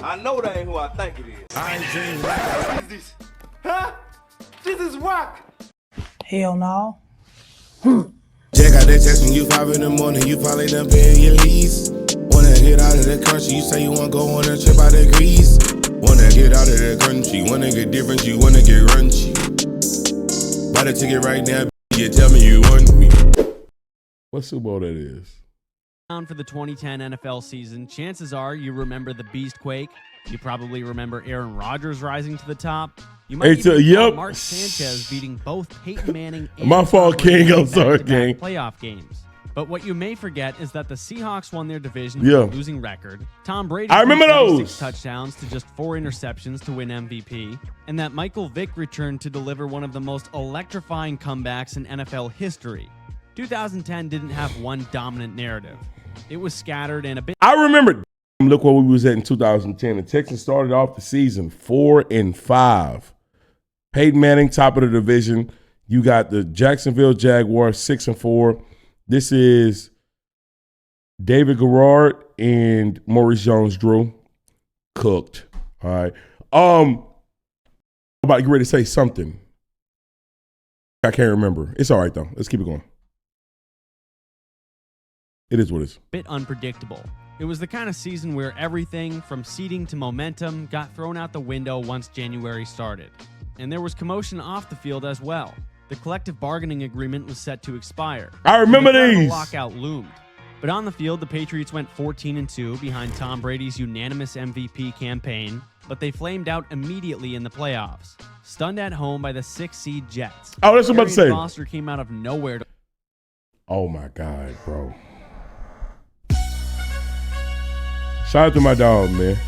I know that ain't who I think it is. I ain't seen that. What is this? Huh? This is rock. Hell no. Check out that text when you 5 in the morning, you probably done paying your lease. Wanna get out of the country, you say you wanna go on a trip out of Greece. Wanna get out of the country, wanna get different, you wanna get runchy. Buy the ticket right now, you tell me you want me. What Super Bowl that is? For the 2010 NFL season, chances are you remember the Beastquake. You probably remember Aaron Rodgers rising to the top. You might even recall Mark Sanchez beating both Peyton Manning and my fault, King. I'm sorry, King. Playoff games. But what you may forget is that the Seahawks won their division with a losing record. Tom Brady threw 6 touchdowns to just 4 interceptions to win MVP, and that Michael Vick returned to deliver one of the most electrifying comebacks in NFL history. 2010 didn't have one dominant narrative. It was scattered and a bit. I remember. Look where we was at in 2010. The Texans started off the season 4-5. Peyton Manning, top of the division. You got the Jacksonville Jaguars, 6-4. This is David Garrard and Maurice Jones-Drew. Cooked. All right. I'm about to get ready to say something. I can't remember. It's all right, though. Let's keep it going. It is what it is. Bit unpredictable. It was the kind of season where everything from seeding to momentum got thrown out the window once January started. And there was commotion off the field as well. The collective bargaining agreement was set to expire. I remember these. The lockout loomed. But on the field, the Patriots went 14-2 behind Tom Brady's unanimous MVP campaign, but they flamed out immediately in the playoffs, stunned at home by the 6-seed Jets. Oh, that's what I'm about to say. Foster came out of nowhere. Oh, my God, bro. Shout out to my dog, man.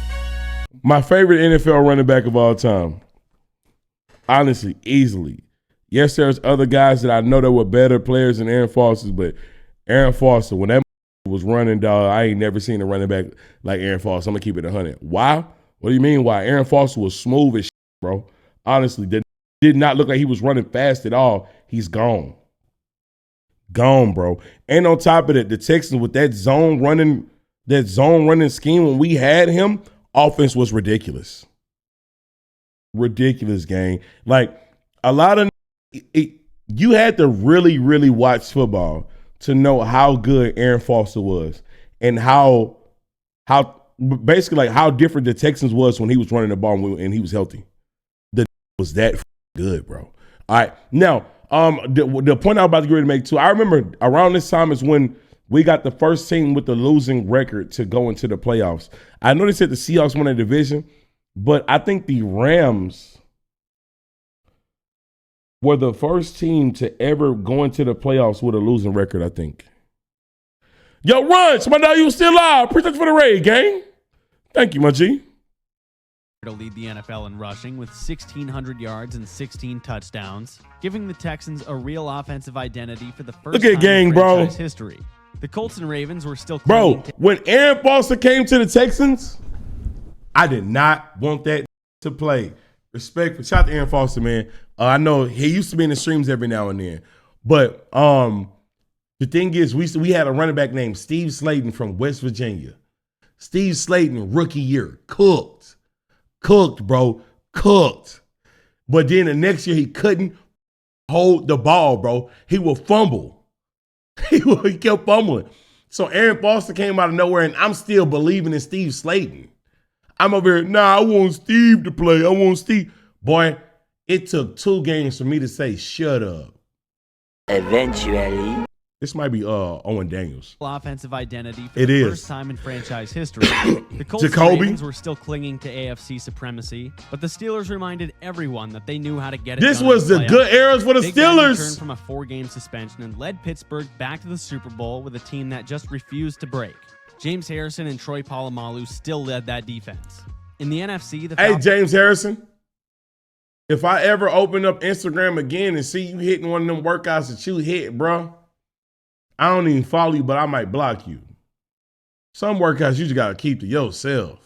My favorite NFL running back of all time. Honestly, easily. Yes, there's other guys that I know that were better players than Aaron Foster, but Aaron Foster, when that was running, dog, I ain't never seen a running back like Aaron Foster. I'm going to keep it 100. Why? What do you mean why? Aaron Foster was smooth as shit, bro. Honestly, did not look like he was running fast at all. He's gone. Gone, bro. And on top of that, the Texans with that zone running scheme, when we had him, offense was ridiculous. Ridiculous game. Like, a lot of you had to really, really watch football to know how good Aaron Foster was and how basically like how different the Texans was when he was running the ball and he was healthy. The was that good, bro. All right. Now, the point I was about to get ready to make too, I remember around this time is when we got the first team with the losing record to go into the playoffs. I know they said the Seahawks won the division, but I think the Rams were the first team to ever go into the playoffs with a losing record, I think. Yo, Run, somebody know you was still alive. Appreciate you for the raid, gang. Thank you, my G. To lead the NFL in rushing with 1,600 yards and 16 touchdowns, giving the Texans a real offensive identity for the first time in franchise history. The Colts and Ravens were still when Aaron Foster came to the Texans, I did not want that to play. Respect for shout out to Aaron Foster, man. I know he used to be in the streams every now and then. But the thing is, we had a running back named Steve Slayton from West Virginia. Steve Slayton, rookie year, cooked, bro, cooked. But then the next year, he couldn't hold the ball, bro. He would fumble. He kept fumbling. So Aaron Foster came out of nowhere, and I'm still believing in Steve Slayton. I'm over here, I want Steve to play. I want Steve. Boy, it took 2 games for me to say, shut up. Eventually. This might be Owen Daniels. Offensive identity for the first time in franchise history. The Colts and Ravens were still clinging to AFC supremacy, but the Steelers reminded everyone that they knew how to get it done. This was the good eras for the Steelers. Returned from a 4-game suspension and led Pittsburgh back to the Super Bowl with a team that just refused to break. James Harrison and Troy Polamalu still led that defense. In the NFC, Hey, James Harrison, if I ever open up Instagram again and see you hitting one of them workouts that you hit, bro, I don't even follow you, but I might block you. Some workouts you just got to keep to yourself.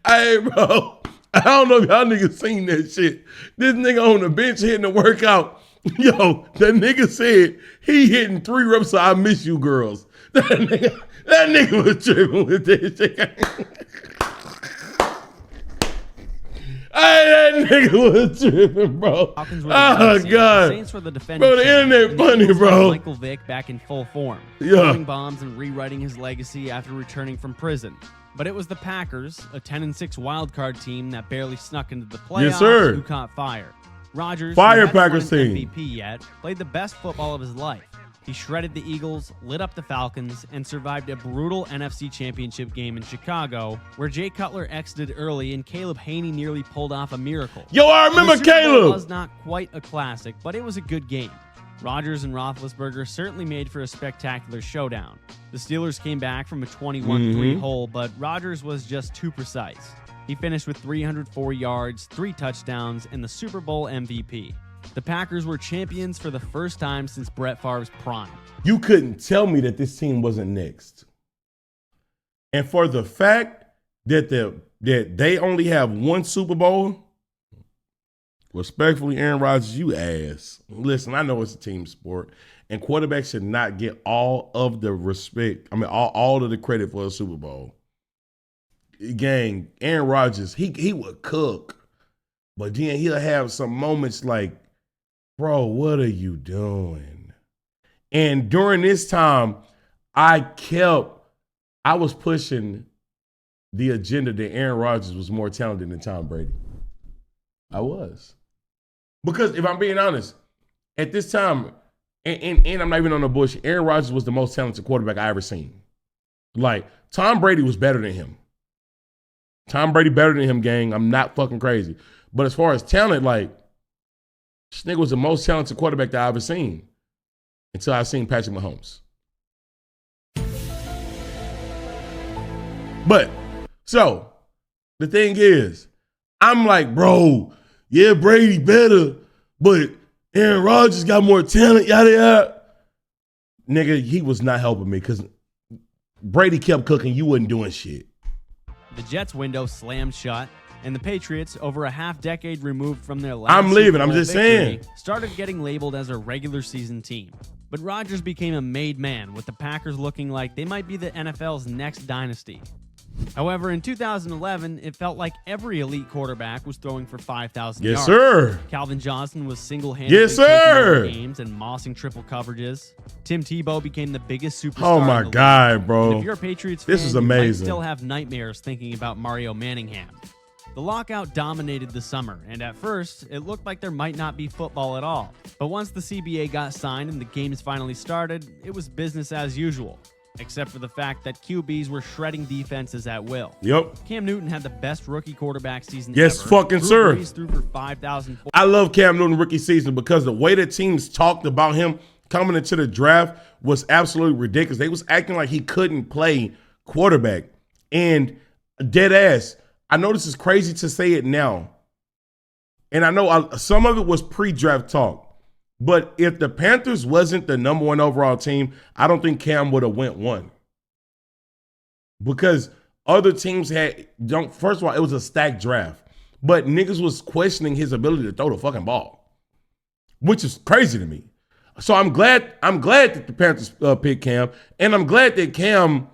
Hey, bro, I don't know if y'all niggas seen that shit. This nigga on the bench hitting the workout Yo, that nigga said he hitting 3 reps of I Miss You Girls. That nigga was tripping with this shit. Hey, that nigga was tripping, bro. Oh, God. Saints were the defending bro, the internet funny, bro. Michael Vick back in full form, yeah, throwing bombs and rewriting his legacy after returning from prison. But it was the Packers, a 10-6 wildcard team that barely snuck into the playoffs, yes, sir, who caught fire. Rodgers, fire who Packers hadn't won team. MVP yet, played the best football of his life. He shredded the Eagles, lit up the Falcons, and survived a brutal NFC Championship game in Chicago, where Jay Cutler exited early and Caleb Haney nearly pulled off a miracle. Yo, I remember the Super Bowl Caleb. was not quite a classic, but it was a good game. Rodgers and Roethlisberger certainly made for a spectacular showdown. The Steelers came back from a 21-3 hole, but Rodgers was just too precise. He finished with 304 yards, 3 touchdowns, and the Super Bowl MVP. The Packers were champions for the first time since Brett Favre's prime. You couldn't tell me that this team wasn't next. And for the fact that they only have 1 Super Bowl, respectfully, Aaron Rodgers, you ass. Listen, I know it's a team sport, and quarterbacks should not get all of the respect. I mean, all of the credit for a Super Bowl. Gang, Aaron Rodgers, he would cook, but then he'll have some moments like, bro, what are you doing? And during this time, I was pushing the agenda that Aaron Rodgers was more talented than Tom Brady. I was. Because if I'm being honest, at this time, and I'm not even on the bush, Aaron Rodgers was the most talented quarterback I ever seen. Like, Tom Brady was better than him. Tom Brady better than him, gang. I'm not fucking crazy. But as far as talent, like, this nigga was the most talented quarterback that I ever seen until I seen Patrick Mahomes. But, so, the thing is, I'm like, bro, yeah, Brady better, but Aaron Rodgers got more talent, yada, yada. Nigga, he was not helping me because Brady kept cooking. You wasn't doing shit. The Jets' window slammed shut, and the Patriots, over a half-decade removed from their last I'm leaving. Super Bowl I'm just victory, saying. started getting labeled as a regular season team. But Rodgers became a made man, with the Packers looking like they might be the NFL's next dynasty. However, in 2011, it felt like every elite quarterback was throwing for 5,000 yards. Yes, sir. Calvin Johnson was single-handedly Yes, sir. taking over games and mossing triple coverages. Tim Tebow became the biggest superstar. Oh, in my the league. God, And bro. if you're a Patriots This fan, is you might amazing. still have nightmares thinking about Mario Manningham. The lockout dominated the summer, and at first, it looked like there might not be football at all. But once the CBA got signed and the games finally started, it was business as usual, except for the fact that QBs were shredding defenses at will. Yep. Cam Newton had the best rookie quarterback season Yes, ever. fucking Drew sir. Brees threw for 5,000. I love Cam Newton rookie season because the way that teams talked about him coming into the draft was absolutely ridiculous. They was acting like he couldn't play quarterback. And dead ass, I know this is crazy to say it now. And I know some of it was pre-draft talk. But if the Panthers wasn't the number 1 overall team, I don't think Cam would have went 1. Because other teams first of all, it was a stacked draft. But niggas was questioning his ability to throw the fucking ball, which is crazy to me. So I'm glad that the Panthers picked Cam, and I'm glad that Cam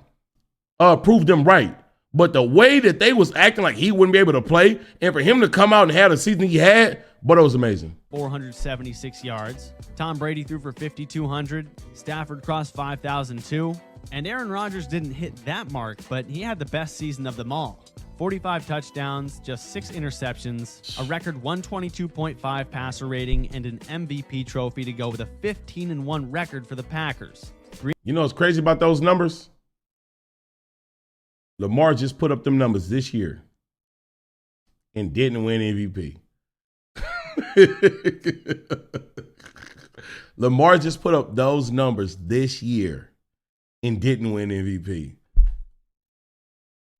proved them right. But the way that they was acting like he wouldn't be able to play, and for him to come out and have the season he had, but it was amazing. 476 yards. Tom Brady threw for 5,200. Stafford crossed 5,002. And Aaron Rodgers didn't hit that mark, but he had the best season of them all. 45 touchdowns, just 6 interceptions, a record 122.5 passer rating, and an MVP trophy to go with a 15-1 record for the Packers. You know what's crazy about those numbers? Lamar just put up them numbers this year and didn't win MVP. Lamar just put up those numbers this year and didn't win MVP.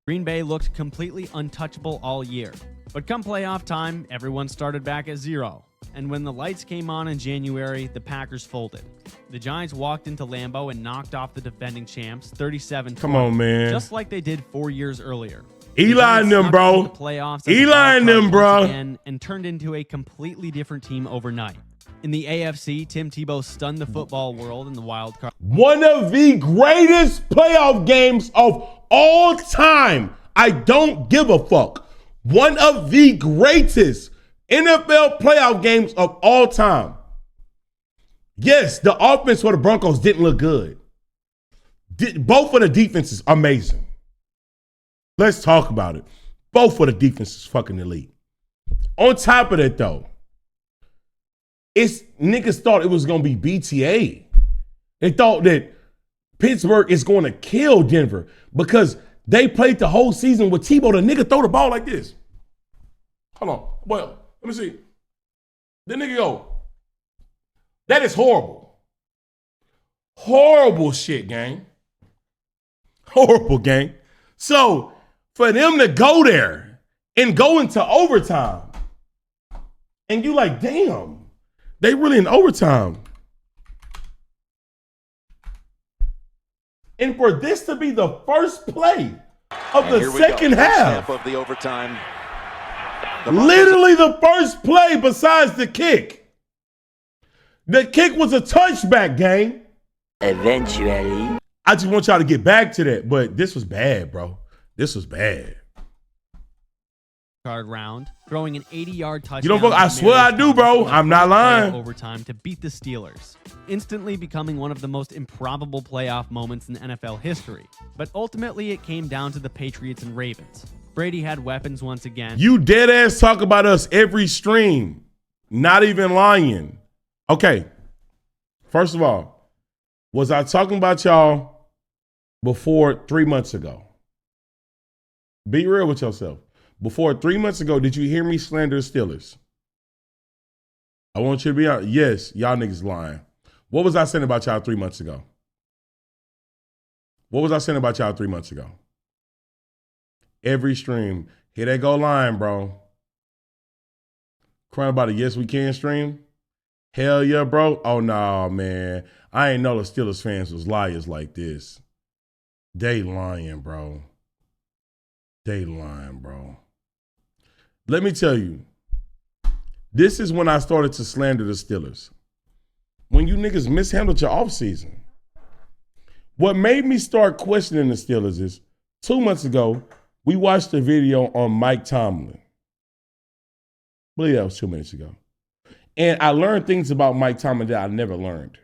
Green Bay looked completely untouchable all year. But come playoff time, everyone started back at 0. And when the lights came on in January, the Packers folded. The Giants walked into Lambeau and knocked off the defending champs 37-20. Come on, man. Just like they did 4 years earlier. Eli and them, bro. The playoffs Eli and them, bro. and turned into a completely different team overnight. In the AFC, Tim Tebow stunned the football world in the wild card. One of the greatest playoff games of all time. I don't give a fuck. One of the greatest NFL playoff games of all time. Yes, the offense for the Broncos didn't look good. Both of the defenses amazing. Let's talk about it. Both of the defenses fucking elite. On top of that, though, niggas thought it was gonna be BTA. They thought that Pittsburgh is going to kill Denver because they played the whole season with Tebow. The nigga throw the ball like this. Hold on. Well, let me see. The nigga go. That is horrible. Horrible shit, gang. Horrible, gang. So for them to go there and go into overtime, and you like, damn, they really in overtime. And for this to be the first play of the second half. Of the overtime. Literally the first play besides the kick. The kick was a touchback, gang. Eventually. I just want y'all to get back to that, but this was bad, bro. This was bad. Round, throwing an 80-yard touchdown. You don't fuck, I swear I do, bro. I'm not lying. Overtime to beat the Steelers, instantly becoming one of the most improbable playoff moments in NFL history. But ultimately, it came down to the Patriots and Ravens. Brady had weapons once again. You dead ass talk about us every stream. Not even lying. Okay. First of all, was I talking about y'all before 3 months ago? Be real with yourself. Before 3 months ago, did you hear me slander the Steelers? I want you to be honest. Yes, y'all niggas lying. What was I saying about y'all 3 months ago? What was I saying about y'all 3 months ago? Every stream. Here they go lying, bro. Crying about a yes we can stream? Hell yeah, bro. Oh, no, man. I ain't know the Steelers fans was liars like this. They lying, bro. They lying, bro. Let me tell you, this is when I started to slander the Steelers. When you niggas mishandled your offseason. What made me start questioning the Steelers is 2 months ago, we watched a video on Mike Tomlin. I believe that was 2 minutes ago. And I learned things about Mike Tomlin that I never learned.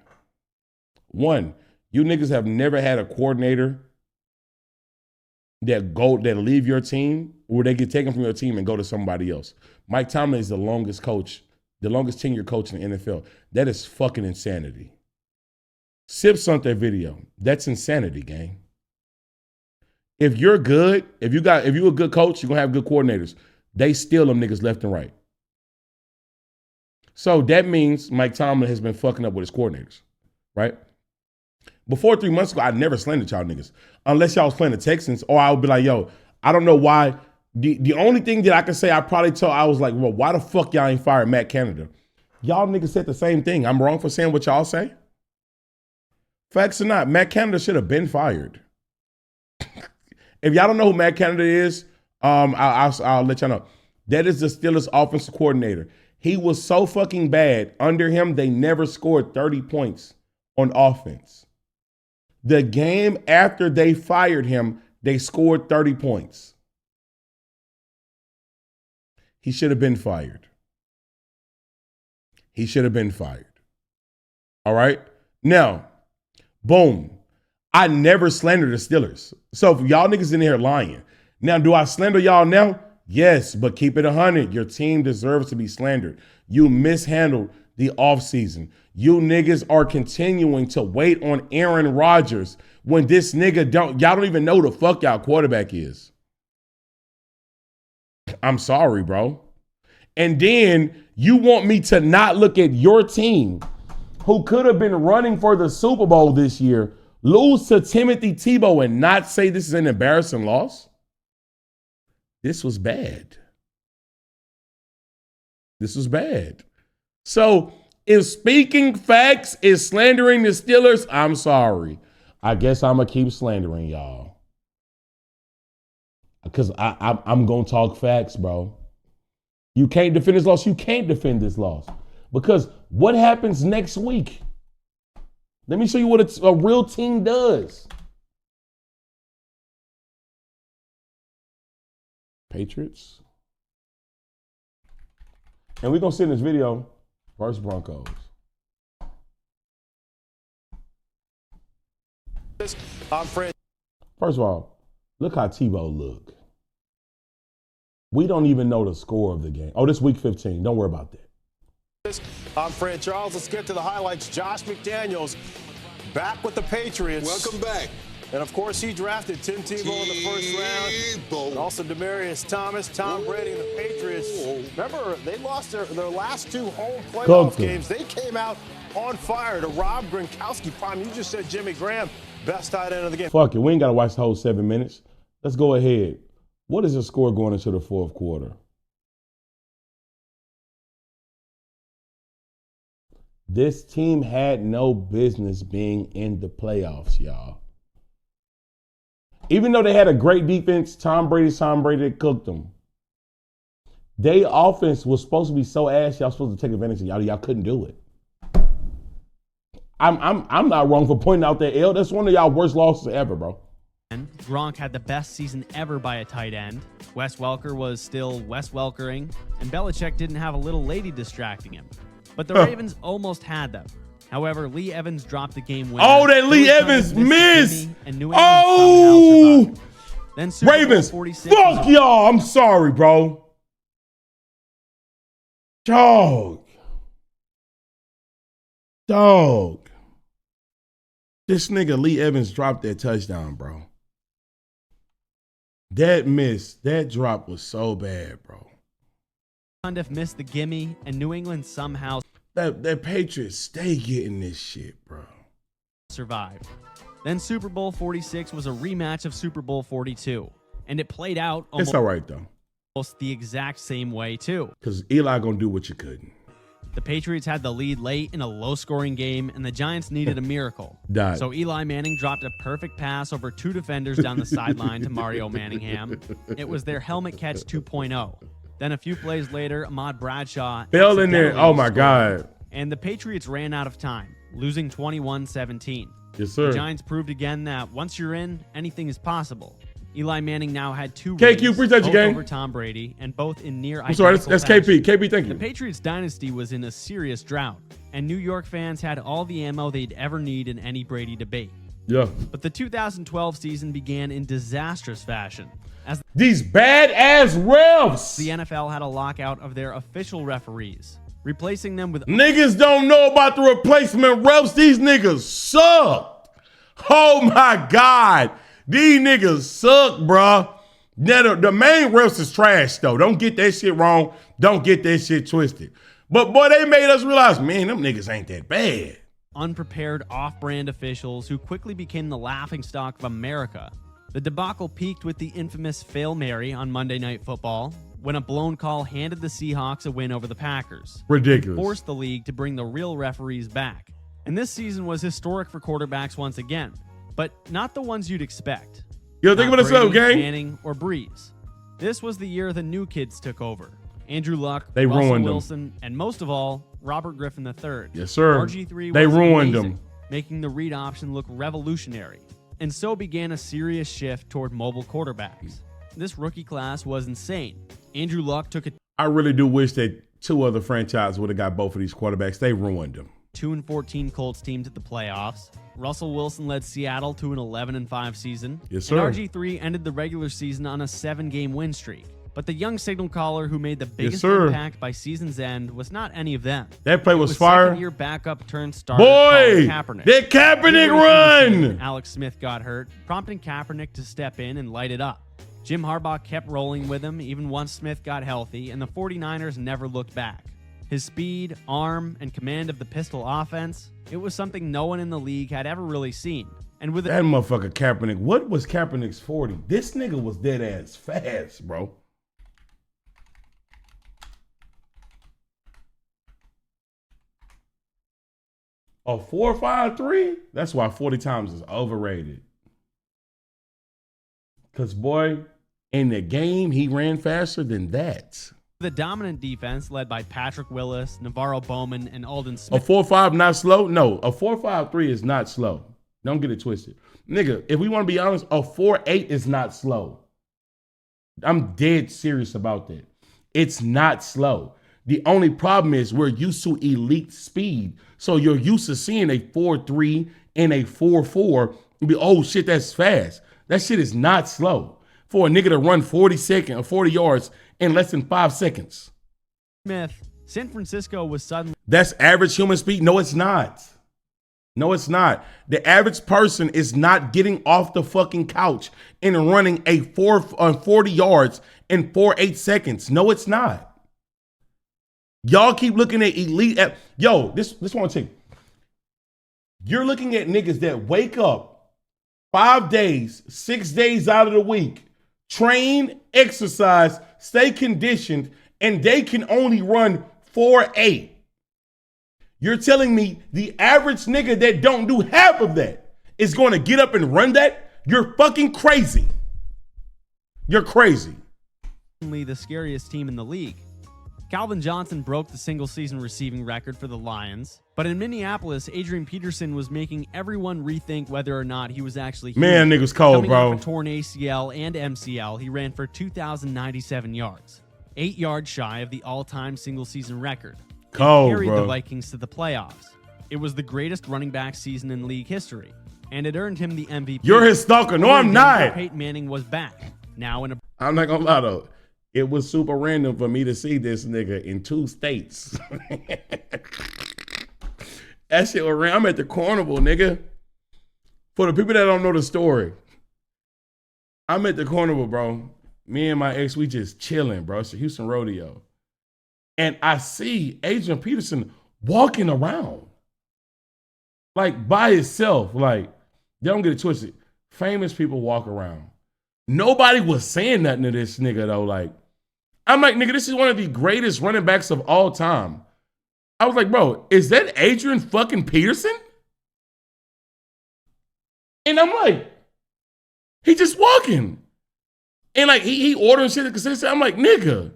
One, you niggas have never had a coordinator that leave your team or they get taken from your team and go to somebody else. Mike Tomlin is the longest tenured coach in the NFL. That is fucking insanity. Sip sent that video. That's insanity, gang. If you're good, if you're a good coach, you're gonna have good coordinators. They steal them niggas left and right. So that means Mike Tomlin has been fucking up with his coordinators, right? Before 3 months ago, I never slandered y'all niggas. Unless y'all was playing the Texans, or I would be like, yo, I don't know why. The only thing that I can say, I was like, well, why the fuck y'all ain't fired Matt Canada? Y'all niggas said the same thing. I'm wrong for saying what y'all say? Facts or not, Matt Canada should have been fired. If y'all don't know who Matt Canada is, I'll let y'all know. That is the Steelers offensive coordinator. He was so fucking bad. Under him, they never scored 30 points on offense. The game after they fired him, they scored 30 points. He should have been fired. He should have been fired. All right? Now, boom. I never slandered the Steelers. So if y'all niggas in here lying. Now, do I slander y'all now? Yes, but keep it 100. Your team deserves to be slandered. You mishandled the offseason. You niggas are continuing to wait on Aaron Rodgers when this nigga y'all don't even know who the fuck y'all quarterback is. I'm sorry, bro. And then you want me to not look at your team who could have been running for the Super Bowl this year, lose to Timothy Tebow and not say this is an embarrassing loss? This was bad. This was bad. So if speaking facts is slandering the Steelers, I'm sorry. I guess I'm going to keep slandering y'all. Because I'm going to talk facts, bro. You can't defend this loss. You can't defend this loss. Because what happens next week? Let me show you what a real team does. Patriots. And we're going to see in this video versus Broncos. First of all, look how Tebow look. We don't even know the score of the game. Oh, this week 15. Don't worry about that. I'm Fred Charles. Let's get to the highlights. Josh McDaniels back with the Patriots. Welcome back. And, of course, he drafted Tim Tebow in the first round. And also Demaryius Thomas, Tom Brady, and the Patriots. Remember, they lost their last 2 home playoff games. They came out on fire to Rob Gronkowski. Prime, you just said Jimmy Graham, best tight end of the game. Fuck it. We ain't got to watch the whole 7 minutes. Let's go ahead. What is the score going into the fourth quarter? This team had no business being in the playoffs, y'all. Even though they had a great defense, Tom Brady cooked them. Their offense was supposed to be so ass, y'all supposed to take advantage of y'all. Y'all couldn't do it. I'm not wrong for pointing out that L. That's one of y'all worst losses ever, bro. Gronk had the best season ever by a tight end. Wes Welker was still Wes Welkering, and Belichick didn't have a little lady distracting him. But the Ravens almost had them. However, Lee Evans dropped the game winner. Oh, that Lee Evans missed. Oh, then Super Ravens. Bowl 46 fuck y'all. I'm sorry, bro. Dog. This nigga Lee Evans dropped that touchdown, bro. That miss, that drop was so bad, bro. Cundiff missed the gimme, and New England somehow that Patriots stay getting this shit, bro. Survived. Then Super Bowl 46 was a rematch of Super Bowl 42, and it played out It's all right though. Almost the exact same way too. Because Eli gonna do what you couldn't. The Patriots had the lead late in a low-scoring game, and the Giants needed a miracle. So Eli Manning dropped a perfect pass over 2 defenders down the sideline to Mario Manningham. It was their helmet catch 2.0. Then a few plays later, Ahmad Bradshaw fell in there. Oh, my God. And the Patriots ran out of time, losing 21-17. Yes, sir. The Giants proved again that once you're in, anything is possible. Eli Manning now had 2 KQ, rings, appreciate you, gang. over Tom Brady, and both in near I'm sorry, that's KP. KP, thank you. The Patriots dynasty was in a serious drought, and New York fans had all the ammo they'd ever need in any Brady debate. Yeah. But the 2012 season began in disastrous fashion. As these bad-ass refs. The NFL had a lockout of their official referees, replacing them with... Niggas don't know about the replacement refs. These niggas suck. Oh, my God. These niggas suck, bruh. Now, the main refs is trash, though. Don't get that shit wrong. Don't get that shit twisted. But, boy, they made us realize, man, them niggas ain't that bad. Unprepared off-brand officials who quickly became the laughingstock of America. The debacle peaked with the infamous Fail Mary on Monday Night Football, when a blown call handed the Seahawks a win over the Packers. Ridiculous. Forced the league to bring the real referees back. And this season was historic for quarterbacks once again. But not the ones you'd expect. Yo, think about this, gang. Manning or Breeze. This was the year the new kids took over. Andrew Luck, they Russell ruined Wilson, and most of all, Robert Griffin III. Yes, sir. RG3 they was ruined amazing, them, making the read option look revolutionary. And so began a serious shift toward mobile quarterbacks. This rookie class was insane. Andrew Luck took it. I really do wish that 2 other franchises would have got both of these quarterbacks. They ruined them. 2-14 Colts team to the playoffs. Russell Wilson led Seattle to an 11-5 season. Yes, sir. And RG3 ended the regular season on a 7-game win streak. But the young signal caller who made the biggest impact by season's end was not any of them. That play was fire. Second-year backup turned starter Boy, Kaepernick. that Kaepernick run! Alex Smith got hurt, prompting Kaepernick to step in and light it up. Jim Harbaugh kept rolling with him even once Smith got healthy, and the 49ers never looked back. His speed, arm, and command of the pistol offense, it was something no one in the league had ever really seen. And with that motherfucker Kaepernick, what was Kaepernick's 40? This nigga was dead ass fast, bro. A 4.53? That's why 40 times is overrated. Because, boy, in the game, he ran faster than that. The dominant defense led by Patrick Willis, Navarro Bowman, and Alden Smith. A 4.5 not slow? No, a 4.53 is not slow. Don't get it twisted. Nigga, if we want to be honest, a 4.8 is not slow. I'm dead serious about that. It's not slow. The only problem is we're used to elite speed. So you're used to seeing a 4.3 and a 4.4 and be, oh shit, that's fast. That shit is not slow. For a nigga to run 40 yards in less than 5 seconds. Smith, San Francisco was suddenly... That's average human speed? No, it's not. No, it's not. The average person is not getting off the fucking couch and running a 40 yards in 4.8 seconds. No, it's not. Y'all keep looking at elite. This one I take. You're looking at niggas that wake up 5 days, 6 days out of the week, train, exercise, stay conditioned, and they can only run 4.8. You're telling me the average nigga that don't do half of that is going to get up and run that? You're fucking crazy. You're crazy. The scariest team in the league. Calvin Johnson broke the single-season receiving record for the Lions, but in Minneapolis, Adrian Peterson was making everyone rethink whether or not he was actually human. Man, nigga's cold, Coming bro. off a torn ACL and MCL, he ran for 2,097 yards, 8 yards shy of the all-time single-season record. Cold, carried bro. the Vikings to the playoffs. It was the greatest running back season in league history, and it earned him the MVP. You're his stalker. No, I'm not. Peyton Manning was back. Now in a... I'm not gonna lie though. It was super random for me to see this nigga in 2 states. That shit was random. I'm at the carnival, nigga. For the people that don't know the story, I'm at the carnival, bro. Me and my ex, we just chilling, bro. It's the Houston Rodeo. And I see Adrian Peterson walking around. Like by himself. Like, don't get it twisted. Famous people walk around. Nobody was saying nothing to this nigga though. Like, I'm like, nigga, this is one of the greatest running backs of all time. I was like, bro, is that Adrian fucking Peterson? And I'm like, he just walking. And like, he ordering shit consistent. I'm like, nigga,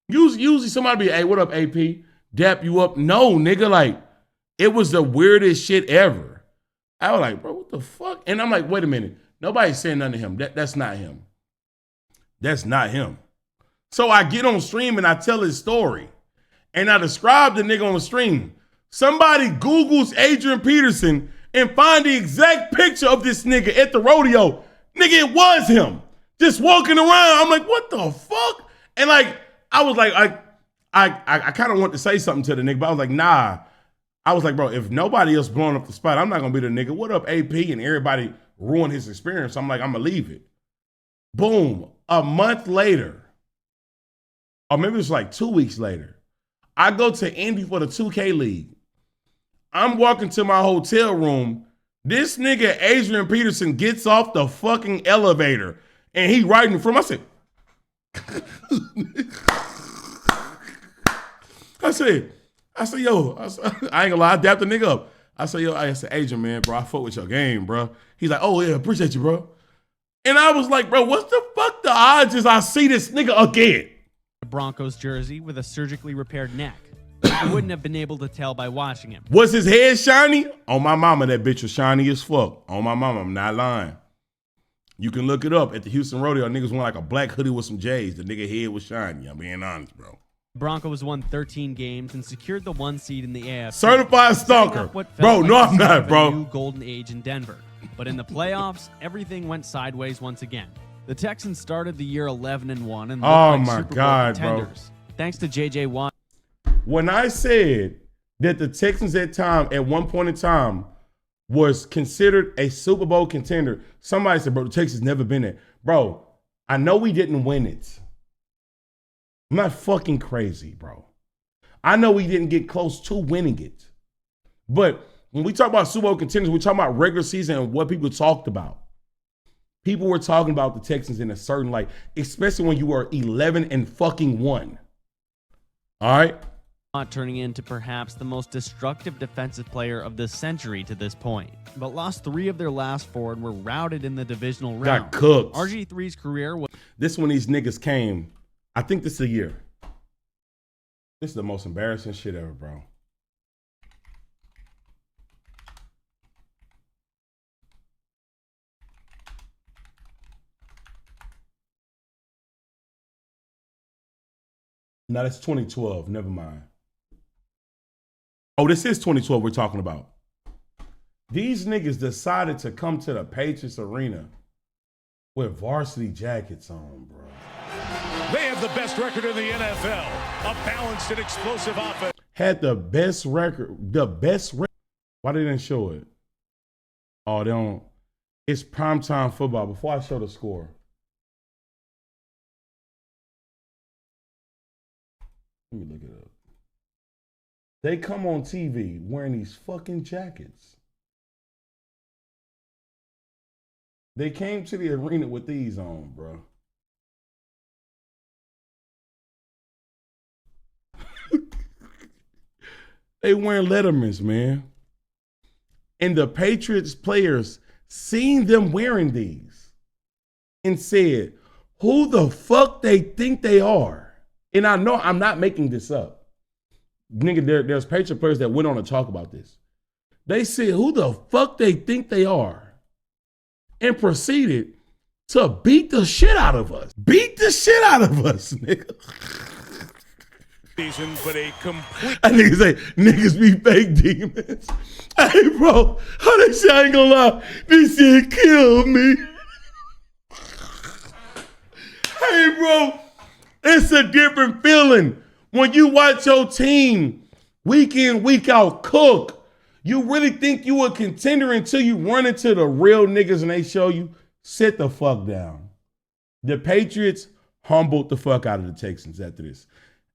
usually somebody be, hey, what up, AP? Dap you up. No, nigga, like, it was the weirdest shit ever. I was like, bro, what the fuck? And I'm like, wait a minute. Nobody's saying nothing to him. That's not him. That's not him. So I get on stream and I tell his story. And I describe the nigga on the stream. Somebody Googles Adrian Peterson and find the exact picture of this nigga at the rodeo. Nigga, it was him. Just walking around. I'm like, what the fuck? And like, I was like, I kind of want to say something to the nigga, but I was like, nah. I was like, bro, if nobody else blowing up the spot, I'm not going to be the nigga. What up, AP? And everybody ruin his experience. I'm like, I'm going to leave it. Boom. A month later, or maybe it was like 2 weeks later, I go to Indy for the 2K League. I'm walking to my hotel room. This nigga, Adrian Peterson, gets off the fucking elevator and he right in front. I said, yo, I ain't gonna lie, I dapped the nigga up. I said, Adrian, man, bro, I fuck with your game, bro. He's like, oh yeah, appreciate you, bro. And I was like, bro, what's the fuck the odds is I see this nigga again? Broncos jersey with a surgically repaired neck. You wouldn't have been able to tell by watching him. Was his head shiny? On my mama, that bitch was shiny as fuck. On my mama, I'm not lying. You can look it up at the Houston Rodeo. Niggas wore like a black hoodie with some J's. The nigga head was shiny. I'm being honest, bro. Broncos won 13 games and secured the 1 seed in the AFC. Certified stalker. Bro, no, I'm not, bro. New golden age in Denver. But in the playoffs, everything went sideways once again. The Texans started the year 11-1 and looked like Super Bowl contenders. Bro. Thanks to J.J. Watt. When I said that the Texans at one point in time was considered a Super Bowl contender, somebody said, bro, the Texans never been there. Bro, I know we didn't win it. I'm not fucking crazy, bro. I know we didn't get close to winning it. But when we talk about Super Bowl contenders, we're talking about regular season and what people talked about. People were talking about the Texans in a certain light, especially when you were 11-1. All right? Turning into perhaps the most destructive defensive player of the century to this point, but lost 3 of their last 4 and were routed in the divisional round. Got cooked. RG3's career was... This when these niggas came, I think this is a year. This is the most embarrassing shit ever, bro. No, that's 2012. Never mind. Oh, this is 2012 we're talking about. These niggas decided to come to the Patriots Arena with varsity jackets on, bro. They have the best record in the NFL. A balanced and explosive offense. Had the best record. The best record. Why they didn't show it? Oh, they don't. It's primetime football. Before I show the score. Let me look it up. They come on TV wearing these fucking jackets. They came to the arena with these on, bro. They wearing Lettermans, man. And the Patriots players seen them wearing these and said, who the fuck they think they are? And I know I'm not making this up. Nigga, there's Patriot players that went on to talk about this. They said, who the fuck they think they are? And proceeded to beat the shit out of us. Beat the shit out of us, nigga. Season, but a complete. I niggas say, niggas be fake demons. Hey, bro, how they say, I ain't gonna lie, this shit killed me. Hey, bro, it's a different feeling when you watch your team week in, week out cook. You really think you a contender until you run into the real niggas and they show you, sit the fuck down. The Patriots humbled the fuck out of the Texans after this.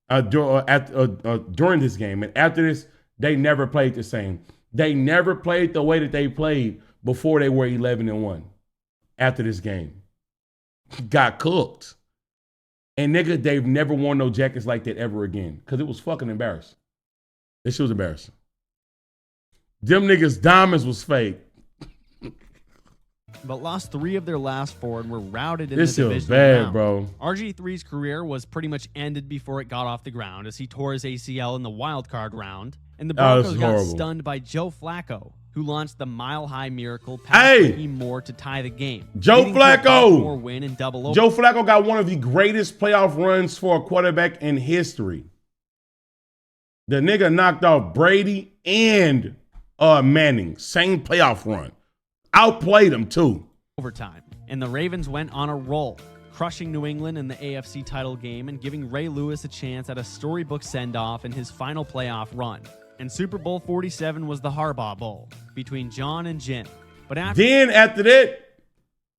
During this game. And after this, they never played the same. They never played the way that they played before they were 11-1 after this game. Got cooked. And nigga, they've never worn no jackets like that ever again. Because it was fucking embarrassing. This shit was embarrassing. Them niggas' diamonds was fake. But lost 3 of their last 4 and were routed in this the divisional bad, round. bro. RG3's career was pretty much ended before it got off the ground as he tore his ACL in the wild card round. And the Broncos got stunned by Joe Flacco, who launched the mile-high miracle past Raheem Moore to tie the game. Joe Flacco! Win in double Joe Flacco got one of the greatest playoff runs for a quarterback in history. The nigga knocked out Brady and Manning. Same playoff run. Outplayed him too. Overtime. And the Ravens went on a roll, crushing New England in the AFC title game and giving Ray Lewis a chance at a storybook send-off in his final playoff run. And Super Bowl 47 was the Harbaugh Bowl between John and Jim. But after that,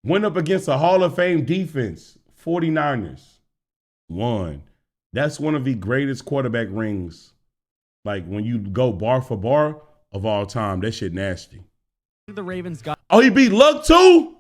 went up against a Hall of Fame defense, 49ers. Won. That's one of the greatest quarterback rings. Like when you go bar for bar of all time, that shit nasty. The Ravens got. Oh, he beat Luck too?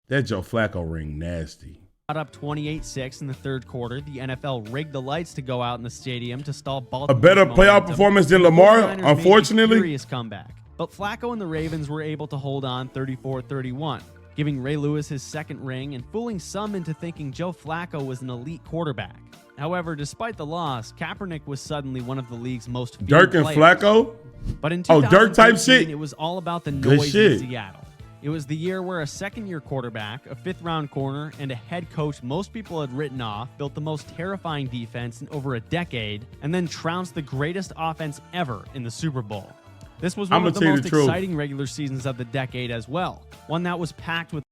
That Joe Flacco ring nasty. Got up 28-6 in the third quarter. The NFL rigged the lights to go out in the stadium to stall Baltimore. A better playoff performance than Lamar, unfortunately. Furious comeback. But Flacco and the Ravens were able to hold on 34-31, giving Ray Lewis his second ring and fooling some into thinking Joe Flacco was an elite quarterback. However, despite the loss, Kaepernick was suddenly one of the league's most feared Dirk and players. Flacco? But in Dirk type shit? It was all about the noise in Seattle. It was the year where a second-year quarterback, a fifth-round corner, and a head coach most people had written off built the most terrifying defense in over a decade and then trounced the greatest offense ever in the Super Bowl. This was one of the most exciting regular seasons of the decade as well, one that was packed with...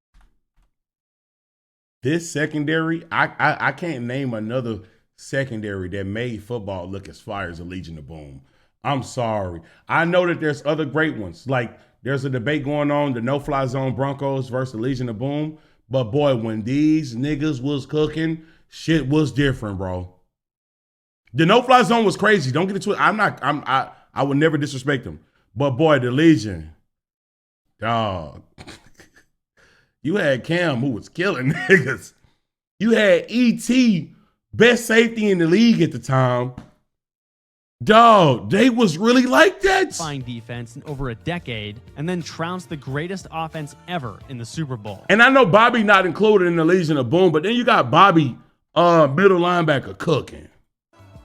This secondary, I can't name another secondary that made football look as fire as a Legion of Boom. I'm sorry. I know that there's other great ones. Like, there's a debate going on, the no-fly zone Broncos versus the Legion of Boom. But, boy, when these niggas was cooking, shit was different, bro. The no-fly zone was crazy. Don't get it twisted. I would never disrespect them. But, boy, the Legion, dog. You had Cam who was killing niggas. You had E.T., best safety in the league at the time. Dog, they was really like that. Fine defense in over a decade, and then trounced the greatest offense ever in the Super Bowl. And I know Bobby not included in the Legion of Boom, but then you got Bobby, middle linebacker, cooking.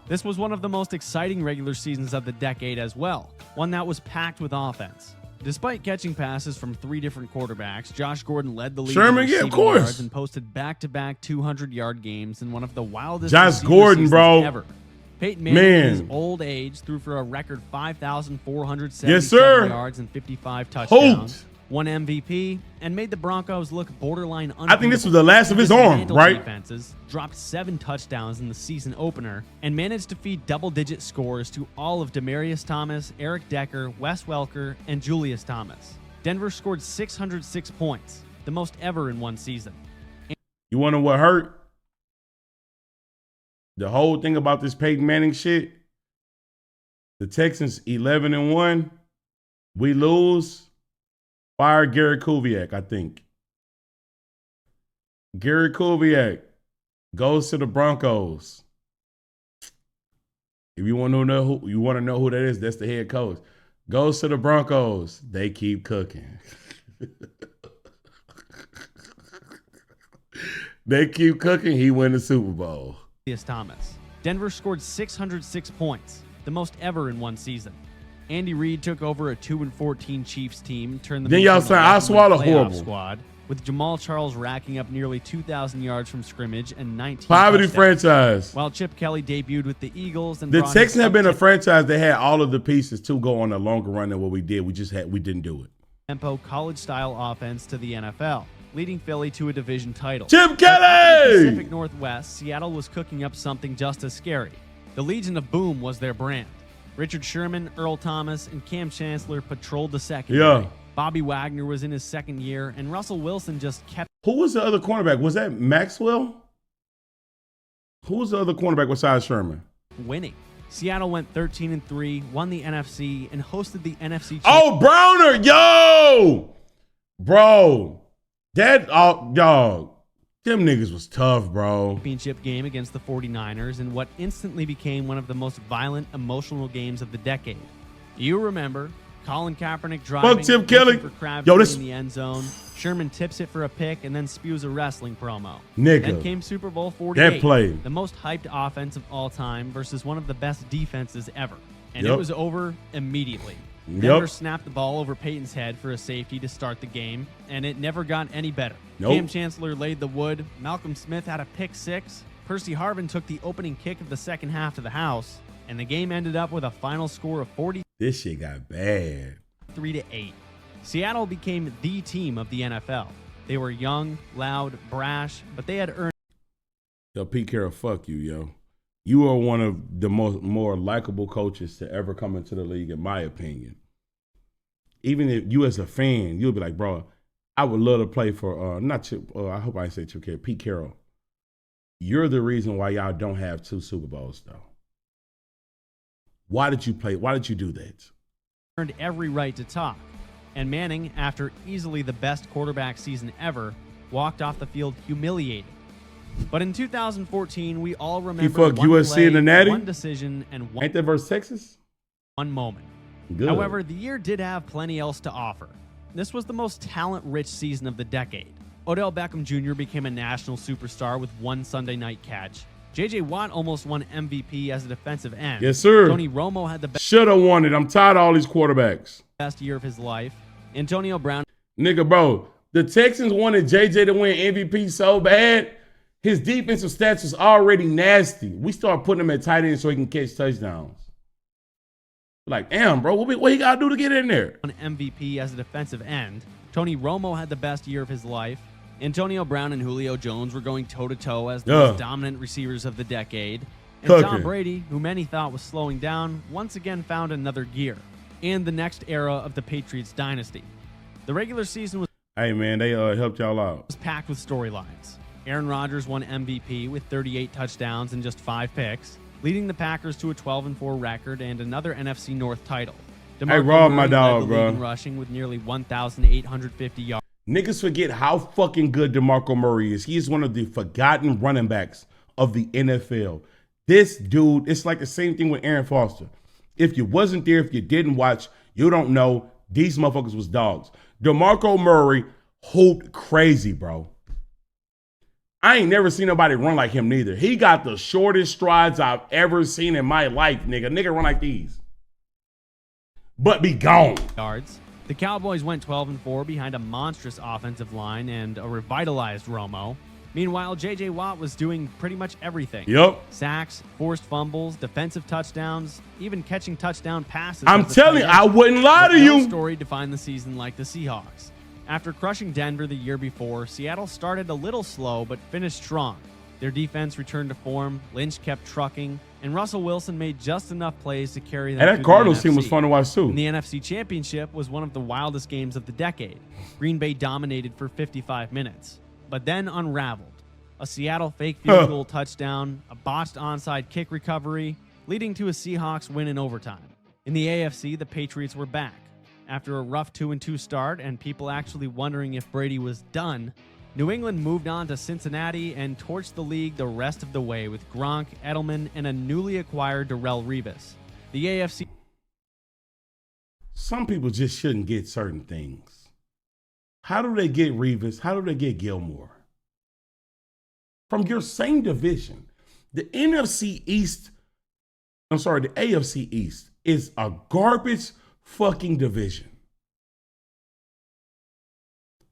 This was one of the most exciting regular seasons of the decade as well, one that was packed with offense. Despite catching passes from 3 different quarterbacks, Josh Gordon led the league in receiving yards and posted back-to-back 200-yard games in one of the wildest Josh Gordon, bro, ever. Peyton Manning, in his old age, threw for a record 5,477 yards and 55 touchdowns. Won MVP, and made the Broncos look borderline unbeatable. I think this was the last of his arm, right? Defenses, dropped 7 touchdowns in the season opener, and managed to feed double-digit scores to all of Demaryius Thomas, Eric Decker, Wes Welker, and Julius Thomas. Denver scored 606 points, the most ever in one season. You want to know what hurt? The whole thing about this Peyton Manning shit, the Texans 11-1, we lose. Fire Gary Kubiak, I think. Gary Kubiak goes to the Broncos. If you want to know who that is, that's the head coach. Goes to the Broncos. They keep cooking. They keep cooking. He win the Super Bowl. Thomas. Denver scored 606 points, the most ever in one season. Andy Reid took over a 2-14 Chiefs team, turned them into a playoff squad, with Jamal Charles racking up nearly 2,000 yards from scrimmage and 19 poverty touchdowns. Franchise. While Chip Kelly debuted with the Eagles, and the Texans have been a franchise that had all of the pieces to go on a longer run than what we did. We didn't do it. Tempo college-style offense to the NFL, leading Philly to a division title. Chip Kelly! In the Pacific Northwest, Seattle was cooking up something just as scary. The Legion of Boom was their brand. Richard Sherman, Earl Thomas, and Cam Chancellor patrolled the secondary. Yeah. Bobby Wagner was in his second year, and Russell Wilson just kept... Who was the other cornerback? Was that Maxwell? Who was the other cornerback besides Sherman? winning. Seattle went 13-3, won the NFC, and hosted the NFC. Oh, Browner, yo, bro, dog. Them niggas was tough, bro. Championship game against the 49ers in what instantly became one of the most violent, emotional games of the decade. You remember Colin Kaepernick driving Chip Kelly for Crabtree in the end zone. Sherman tips it for a pick and then spews a wrestling promo. Nigga. Then came Super Bowl 48. That play. The most hyped offense of all time versus one of the best defenses ever. And it was over immediately. Denver snapped the ball over Peyton's head for a safety to start the game, and it never got any better. Cam Chancellor laid the wood. Malcolm Smith had a pick six. Percy Harvin took the opening kick of the second half to the house, and the game ended up with a final score of 40. This shit got bad. 3-8. Seattle became the team of the NFL. They were young, loud, brash, but they had earned. Yo, Pete Carroll, fuck you, yo. You are one of the more likable coaches to ever come into the league, in my opinion. Even if you as a fan, you'll be like, bro, I would love to play for, not Chip, I hope I didn't say Chip Carroll, Pete Carroll. You're the reason why y'all don't have 2 Super Bowls, though. Why did you do that? Earned every right to talk. And Manning, after easily the best quarterback season ever, walked off the field humiliated. But in 2014, we all remember he fucked one USC play, in the Natty? one decision, and Ain't that versus Texas? One moment. Good. However, the year did have plenty else to offer. This was the most talent-rich season of the decade. Odell Beckham Jr. became a national superstar with 1 Sunday night catch. J.J. Watt almost won MVP as a defensive end. Yes, sir. Tony Romo had the best. Should have won it. I'm tired of all these quarterbacks. Best year of his life. Antonio Brown. Nigga, bro, the Texans wanted J.J. to win MVP so bad. His defensive stats was already nasty. We started putting him at tight end so he can catch touchdowns. Like, damn, bro, what he got to do to get in there? On MVP as a defensive end. Tony Romo had the best year of his life. Antonio Brown and Julio Jones were going toe-to-toe as the most dominant receivers of the decade. And Tom Brady, who many thought was slowing down, once again found another gear. And the next era of the Patriots dynasty. The regular season was... Hey, man, they helped y'all out. ...was packed with storylines. Aaron Rodgers won MVP with 38 touchdowns and just 5 picks, leading the Packers to a 12-4 record and another NFC North title. Hey, Rob, my dog, bro. Rushing with nearly 1,850 yards. Niggas forget how fucking good DeMarco Murray is. He is one of the forgotten running backs of the NFL. This dude, it's like the same thing with Aaron Foster. If you wasn't there, if you didn't watch, you don't know. These motherfuckers was dogs. DeMarco Murray hooped crazy, bro. I ain't never seen nobody run like him neither. He got the shortest strides I've ever seen in my life, nigga. Nigga run like these. But be gone. Yards. The Cowboys went 12-4 behind a monstrous offensive line and a revitalized Romo. Meanwhile, J.J. Watt was doing pretty much everything. Yep. Sacks, forced fumbles, defensive touchdowns, even catching touchdown passes. I'm telling you, I wouldn't lie to you. No story defined the season like the Seahawks. After crushing Denver the year before, Seattle started a little slow but finished strong. Their defense returned to form, Lynch kept trucking, and Russell Wilson made just enough plays to carry them. And that Cardinals team was fun to watch too. And the NFC Championship was one of the wildest games of the decade. Green Bay dominated for 55 minutes, but then unraveled. A Seattle fake field goal touchdown, a botched onside kick recovery, leading to a Seahawks win in overtime. In the AFC, the Patriots were back. After a rough 2-2 start and people actually wondering if Brady was done, New England moved on to Cincinnati and torched the league the rest of the way with Gronk, Edelman, and a newly acquired Darrelle Revis. The AFC... Some people just shouldn't get certain things. How do they get Revis? How do they get Gilmore? From your same division. The NFC East, the AFC East is a garbage fucking division.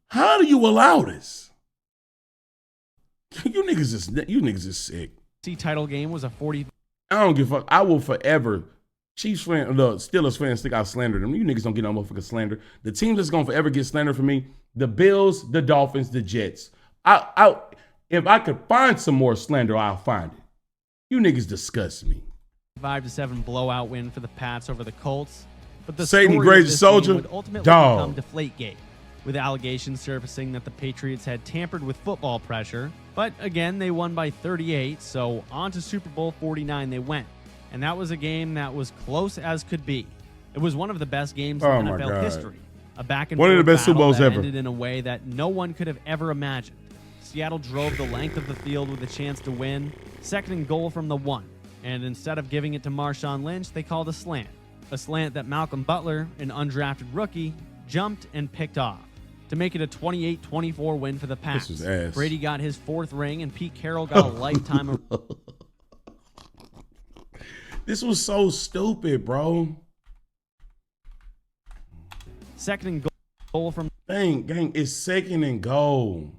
How do you allow this? You niggas is sick. Title game was a 40. I don't give a fuck. I will forever. Chiefs fan, the Steelers fans think I slandered them. You niggas don't get no motherfucking slander. The team that's gonna forever get slandered for me: the Bills, the Dolphins, the Jets. If I could find some more slander, I'll find it. You niggas disgust me. 5-7 blowout win for the Pats over the Colts. But the Satan story Great of this Soldier, game would ultimately dog. become Deflategate, with allegations surfacing that the Patriots had tampered with football pressure. But again, they won by 38, so on to Super Bowl 49 they went. And that was a game that was close as could be. It was one of the best games in NFL history. A back and forth one of the best Super Bowls that ever. ended in a way that no one could have ever imagined. Seattle drove the length of the field with a chance to win. Second and goal from the 1. And instead of giving it to Marshawn Lynch, they called a slant. A slant that Malcolm Butler, an undrafted rookie, jumped and picked off to make it a 28-24 win for the Pats. This was ass. Brady got his 4th ring, and Pete Carroll got a lifetime of... This was so stupid, bro. Second and goal from... Gang, it's second and goal.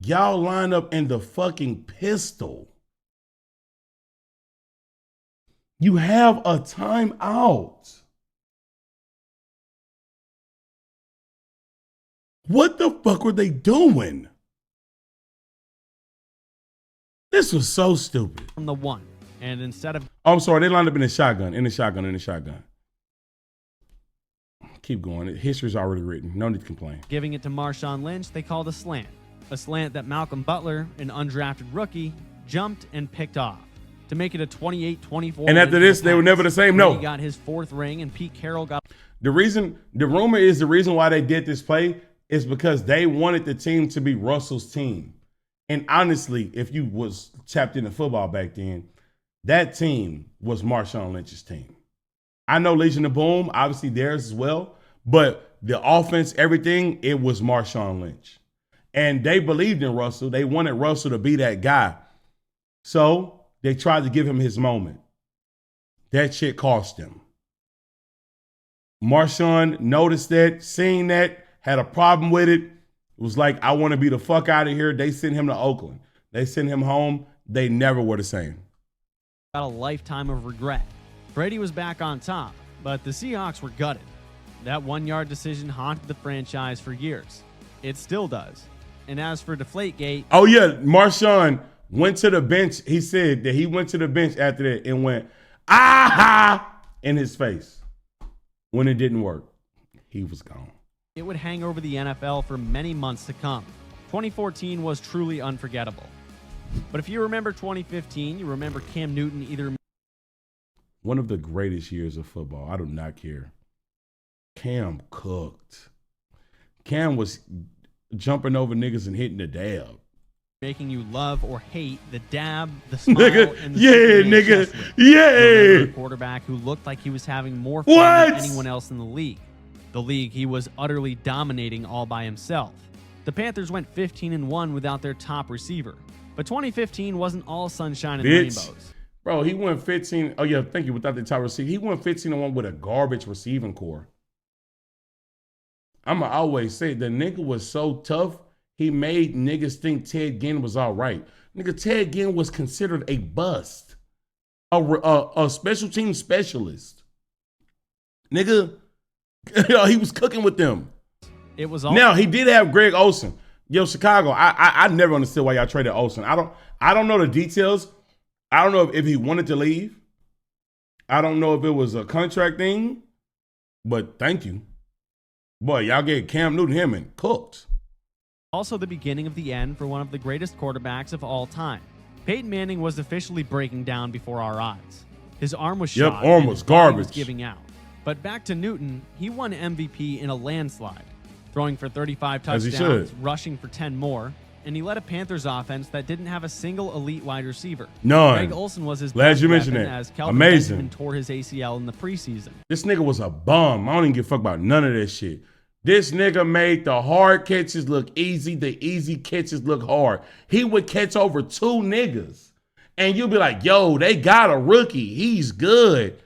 Y'all line up in the fucking pistol. You have a timeout. What the fuck were they doing? This was so stupid. From the 1. And instead of... Oh, I'm sorry. They lined up in the shotgun. Keep going. History's already written. No need to complain. Giving it to Marshawn Lynch, they called a slant. A slant that Malcolm Butler, an undrafted rookie, jumped and picked off to make it a 28-24. And after this, they were never the same. No. He got his 4th ring, and Pete Carroll got... The rumor is the reason why they did this play is because they wanted the team to be Russell's team. And honestly, if you was tapped into football back then, that team was Marshawn Lynch's team. I know Legion of Boom, obviously theirs as well, but the offense, everything, it was Marshawn Lynch. And they believed in Russell. They wanted Russell to be that guy. So they tried to give him his moment. That shit cost him. Marshawn noticed that, seen that, had a problem with it. It was like, I want to be the fuck out of here. They sent him to Oakland. They sent him home. They never were the same. Got a lifetime of regret. Brady was back on top, but the Seahawks were gutted. That 1-yard decision haunted the franchise for years. It still does. And as for Deflategate... Oh, yeah. Marshawn went to the bench. He said that he went to the bench after that and went, aha, in his face. When it didn't work, he was gone. It would hang over the NFL for many months to come. 2014 was truly unforgettable. But if you remember 2015, you remember Cam Newton either... One of the greatest years of football. I do not care. Cam cooked. Cam was jumping over niggas and hitting the dab. Making you love or hate the dab, the smile, nigga, and the nigga, yeah. A quarterback who looked like he was having more fun than anyone else in the league. The league he was utterly dominating all by himself. The Panthers went 15-1 without their top receiver. But 2015 wasn't all sunshine and Bitch. rainbows. Bro, he went 15. Oh, yeah, thank you. Without the top receiver. He went 15-1 with a garbage receiving core. I'ma always say the nigga was so tough, he made niggas think Ted Ginn was all right. Nigga, Ted Ginn was considered a bust. A special team specialist. Nigga, he was cooking with them. It was all. Now, he did have Greg Olsen. Yo, Chicago, I never understood why y'all traded Olsen. I don't know the details. I don't know if he wanted to leave. I don't know if it was a contract thing, but thank you. Boy, y'all gave Cam Newton him and cooked. Also the beginning of the end for one of the greatest quarterbacks of all time. Peyton Manning was officially breaking down before our eyes. His arm was shot. Yep, arm was garbage. Was giving out. But back to Newton, he won MVP in a landslide, throwing for 35 touchdowns, rushing for 10 more, and he led a Panthers offense that didn't have a single elite wide receiver. None. Greg Olsen was his Glad best you mentioned weapon that. as Kelvin Amazing. Benjamin tore his ACL in the preseason. This nigga was a bum. I don't even give a fuck about none of this shit. This nigga made the hard catches look easy, the easy catches look hard. He would catch over 2 niggas. And you'll be like, yo, they got a rookie. He's good.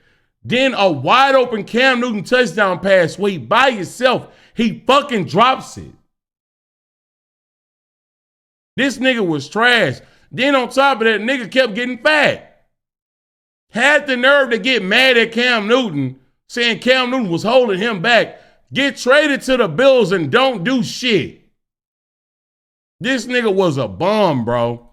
Then a wide open Cam Newton touchdown pass where he by himself, he fucking drops it. This nigga was trash. Then on top of that, nigga kept getting fat. Had the nerve to get mad at Cam Newton, saying Cam Newton was holding him back. Get traded to the Bills and don't do shit. This nigga was a bum, bro.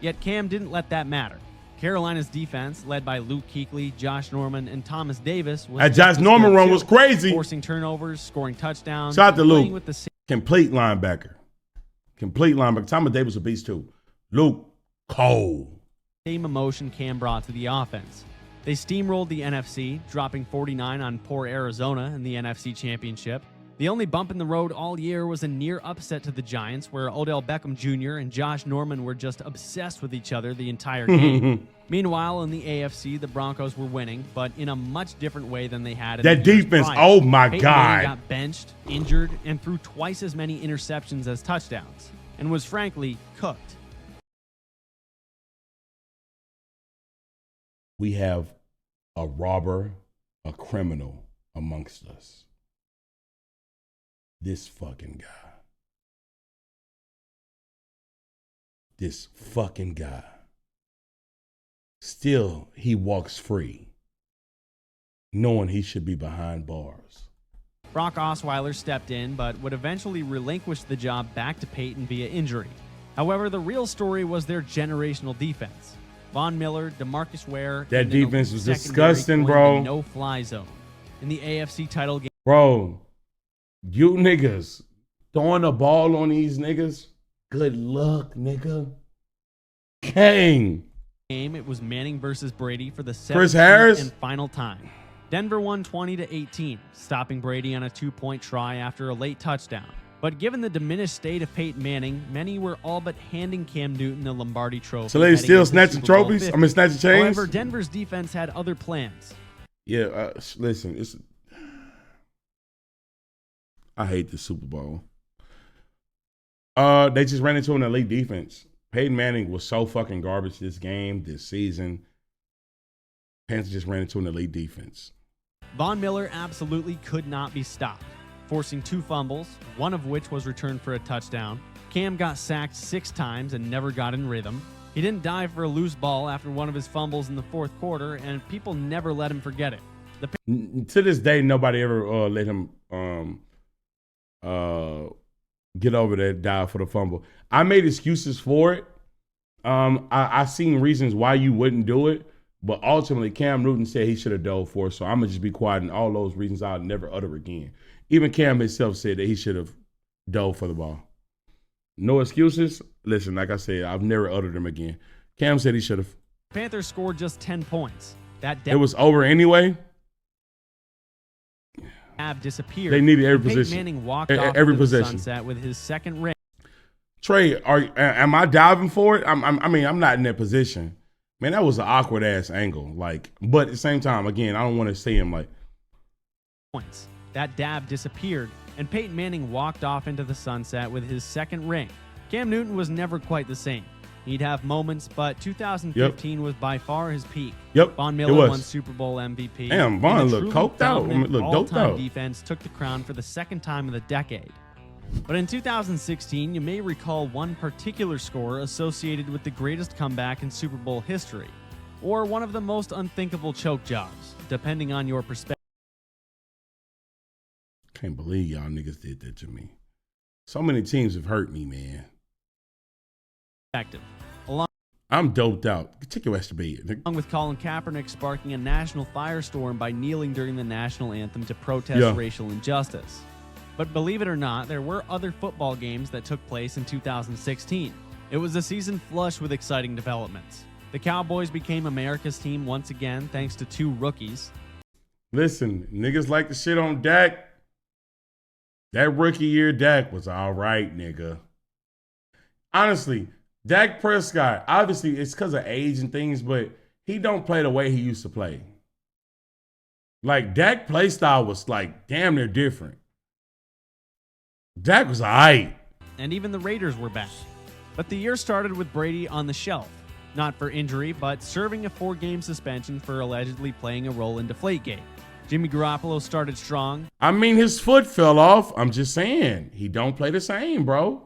Yet Cam didn't let that matter. Carolina's defense, led by Luke Kuechly, Josh Norman, and Thomas Davis, was that Josh Norman run was crazy. Forcing turnovers, scoring touchdowns. Shout out to Luke. With the Complete linebacker. Thomas Davis was a beast too. Luke, cold. Same emotion Cam brought to the offense. They steamrolled the NFC, dropping 49 on poor Arizona in the NFC Championship. The only bump in the road all year was a near upset to the Giants, where Odell Beckham Jr. and Josh Norman were just obsessed with each other the entire game. Meanwhile, in the AFC, the Broncos were winning, but in a much different way than they had in that the years defense. prior. Oh my Peyton God! Manning got benched, injured, and threw twice as many interceptions as touchdowns, and was frankly cooked. We have a robber, a criminal amongst us. This fucking guy. This fucking guy. Still, he walks free, knowing he should be behind bars. Brock Osweiler stepped in, but would eventually relinquish the job back to Peyton via injury. However, the real story was their generational defense. Von Miller, DeMarcus Ware. That defense was disgusting, bro. No-fly zone. In the AFC title game. Bro, you niggas throwing the ball on these niggas, good luck, nigga. Gang. It was Manning versus Brady for the Chris 7th Harris and final time. Denver won 20-18, stopping Brady on a 2-point try after a late touchdown. But given the diminished state of Peyton Manning, many were all but handing Cam Newton the Lombardi trophy. So they still snatching trophies? Snatching chains? However, Denver's defense had other plans. Yeah, listen, I hate the Super Bowl. They just ran into an elite defense. Peyton Manning was so fucking garbage this game, this season. Panthers just ran into an elite defense. Von Miller absolutely could not be stopped, forcing 2 fumbles, one of which was returned for a touchdown. Cam got sacked 6 times and never got in rhythm. He didn't dive for a loose ball after one of his fumbles in the 4th quarter, and people never let him forget it. To this day, nobody ever let him get over that dive for the fumble. I made excuses for it. I seen reasons why you wouldn't do it, but ultimately Cam Newton said he should have dove for it, so I'm going to just be quiet, and all those reasons I'll never utter again. Even Cam himself said that he should have dove for the ball. No excuses. Listen, like I said, I've never uttered them again. Cam said he should have. Panthers scored just 10 points. It was over anyway. Disappeared. They needed every Peyton position. Manning walked off every into the possession. sunset with his 2nd ring. Trey, am I diving for it? I'm not in that position. Man, that was an awkward ass angle. But at the same time, again, I don't want to see him like points. That dab disappeared. and Peyton Manning walked off into the sunset with his second ring. Cam Newton was never quite the same. He'd have moments, but 2015 was by far his peak. Von Miller won Super Bowl MVP. Damn, Von looked coked out. Looked doped out. Defense took the crown for the second time in the decade. But in 2016, you may recall one particular score associated with the greatest comeback in Super Bowl history, or one of the most unthinkable choke jobs, depending on your perspective. Can't believe y'all niggas did that to me. So many teams have hurt me, man. I'm doped out. Take your ass to bed. Along with Colin Kaepernick sparking a national firestorm by kneeling during the national anthem to protest racial injustice. But believe it or not, there were other football games that took place in 2016. It was a season flush with exciting developments. The Cowboys became America's team once again thanks to 2 rookies. Listen, niggas like the shit on Dak. That rookie year Dak was all right, nigga. Honestly, Dak Prescott, obviously it's because of age and things, but he don't play the way he used to play. Like, Dak play style was like damn near different. Dak was all right. And even the Raiders were back. But the year started with Brady on the shelf. Not for injury, but serving a 4-game suspension for allegedly playing a role in Deflategate. Jimmy Garoppolo started strong. I mean, his foot fell off. I'm just saying. He don't play the same, bro.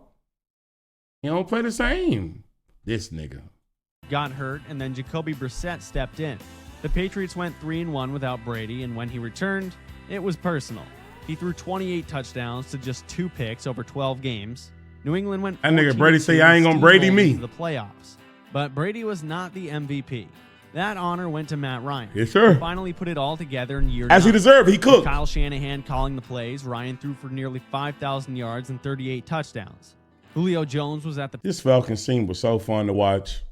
He don't play the same. This nigga got hurt, and then Jacoby Brissett stepped in. The Patriots went 3-1 without Brady, and when he returned, it was personal. He threw 28 touchdowns to just 2 picks over 12 games. New England went 14-2 that nigga Brady say I ain't gonna Brady me. The playoffs. But Brady was not the MVP. That honor went to Matt Ryan. Yes, sir. He finally put it all together in year 9. As he deserved. He cooked. With Kyle Shanahan calling the plays, Ryan threw for nearly 5,000 yards and 38 touchdowns. Julio Jones was at the This Falcons team was so fun to watch.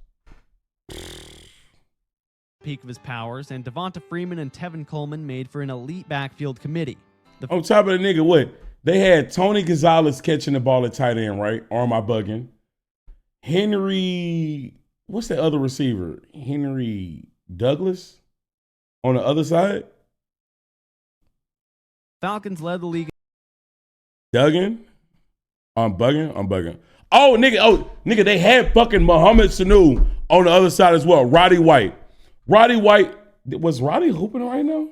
Peak of his powers, and Devonta Freeman and Tevin Coleman made for an elite backfield committee. On top of the nigga, what? They had Tony Gonzalez catching the ball at tight end, right? Or am I bugging? Henry, what's that other receiver? Henry Douglas on the other side? Falcons led the league. Duggan? I'm bugging. Oh, nigga, they had fucking Mohamed Sanu on the other side as well. Roddy White. Was Roddy hooping right now?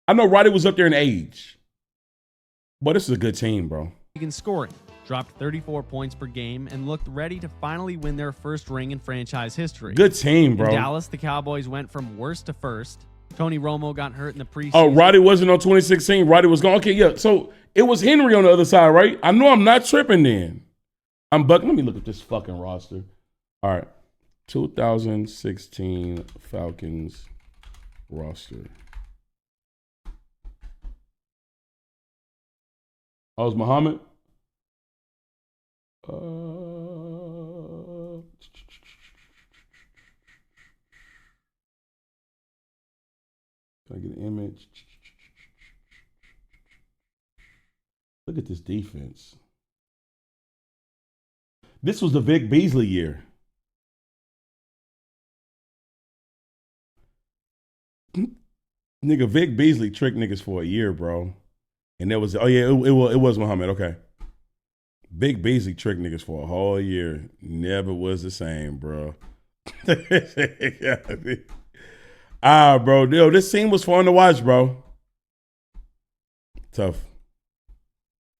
I know Roddy was up there in age. But this is a good team, bro. In scoring, dropped 34 points per game, and looked ready to finally win their first ring in franchise history. Good team, bro. In Dallas, the Cowboys went from worst to first. Tony Romo got hurt in the preseason. Oh, Roddy wasn't on 2016. Roddy was gone. Okay, yeah. So it was Henry on the other side, right? I know I'm not tripping then. I'm bugging. Let me look at this fucking roster. All right. 2016 Falcons roster. Oh, it's Muhammad. Can I get an image? Look at this defense. This was the Vic Beasley year. Nigga, Vic Beasley tricked niggas for a year, bro. And there was, it was Muhammad, okay. Vic Beasley tricked niggas for a whole year. Never was the same, bro. Bro, yo, this scene was fun to watch, bro. Tough.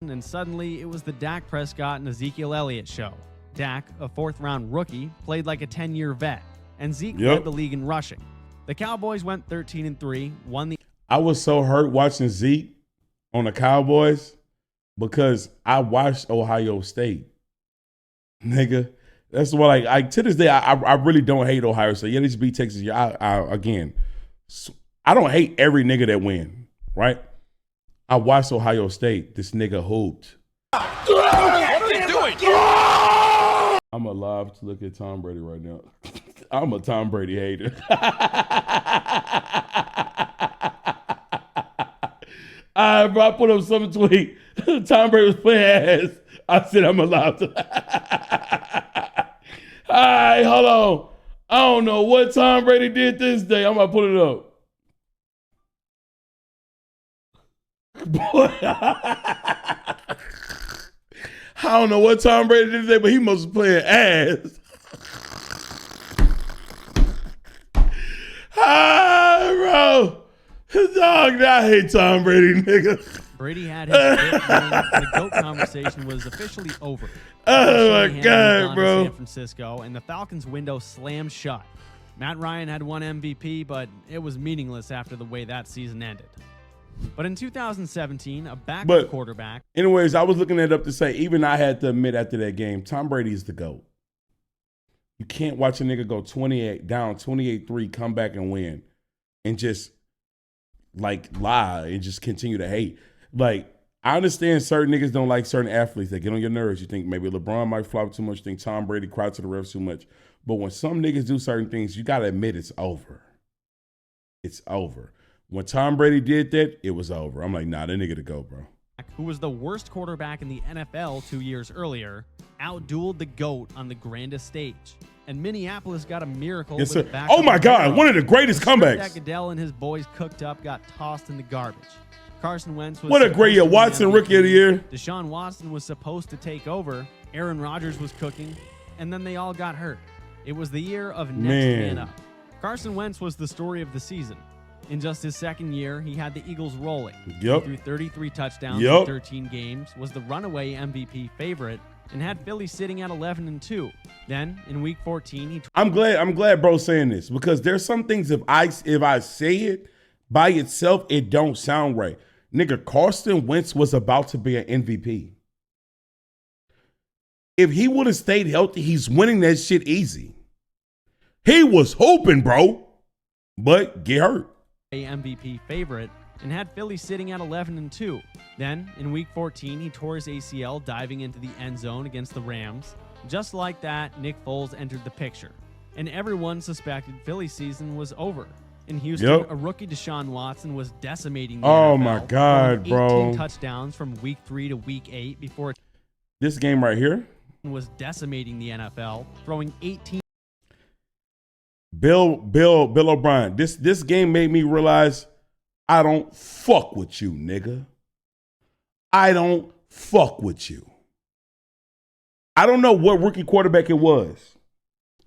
And suddenly, it was the Dak Prescott and Ezekiel Elliott show. Dak, a 4th-round rookie, played like a 10-year vet, and Zeke led the league in rushing. The Cowboys went 13-3, won the... I was so hurt watching Zeke on the Cowboys because I watched Ohio State. Nigga. That's why, like to this day, I really don't hate Ohio State. Yeah, they just beat Texas. Yeah, I don't hate every nigga that win, right? I watched Ohio State. This nigga hooped. What are you doing? I'm alive to look at Tom Brady right now. I'm a Tom Brady hater. Bro, I put up some tweet. Tom Brady was playing ass. I said I'm alive to. All right, hold on. I don't know what Tom Brady did this day. I'm going to put it up. Boy, I don't know what Tom Brady did today, but he must be playing ass. Bro. Dog, I hate Tom Brady, nigga. Brady had his fifth ring. The GOAT conversation was officially over. Oh, my Shanahan God, moved on to bro. San Francisco, and the Falcons' window slammed shut. Matt Ryan had won MVP, but it was meaningless after the way that season ended. But in 2017, a backup quarterback. Anyways, I was looking that up to say, even I had to admit after that game, Tom Brady is the GOAT. You can't watch a nigga go 28-3, come back and win, and just like lie and just continue to hate. Like, I understand certain niggas don't like certain athletes that get on your nerves. You think maybe LeBron might flop too much. You think Tom Brady cry to the refs too much. But when some niggas do certain things, you got to admit it's over. It's over. When Tom Brady did that, it was over. I'm like, nah, that nigga to go, bro. Who was the worst quarterback in the NFL 2 years earlier, outdueled the GOAT on the grandest stage. And Minneapolis got a miracle. Yes, with sir. a backup Oh, my God. hero. One of the greatest comebacks. That Goodell and his boys cooked up got tossed in the garbage. Carson Wentz was What a great year. supposed to be Watson, MVP. rookie of the year. Deshaun Watson was supposed to take over. Aaron Rodgers was cooking. And then they all got hurt. It was the year of next man up. Carson Wentz was the story of the season. In just his second year, he had the Eagles rolling. Yep. He threw 33 touchdowns in 13 games, was the runaway MVP favorite, and had Philly sitting at 11-2. Then, in Week 14, I'm glad bro's saying this, because there's some things if I say it by itself, it don't sound right. Nigga, Carson Wentz was about to be an MVP. If he would have stayed healthy, he's winning that shit easy. He was hoping, bro, but get hurt. A MVP favorite, and had Philly sitting at 11-2. Then, in Week 14, he tore his ACL diving into the end zone against the Rams. Just like that, Nick Foles entered the picture, and everyone suspected Philly's season was over. In Houston, a rookie Deshaun Watson was decimating the NFL. Oh my God, bro. 18 touchdowns from Week 3 to Week 8 before This game right here was decimating the NFL, throwing 18. Bill O'Brien. This game made me realize I don't fuck with you, nigga. I don't fuck with you. I don't know what rookie quarterback it was,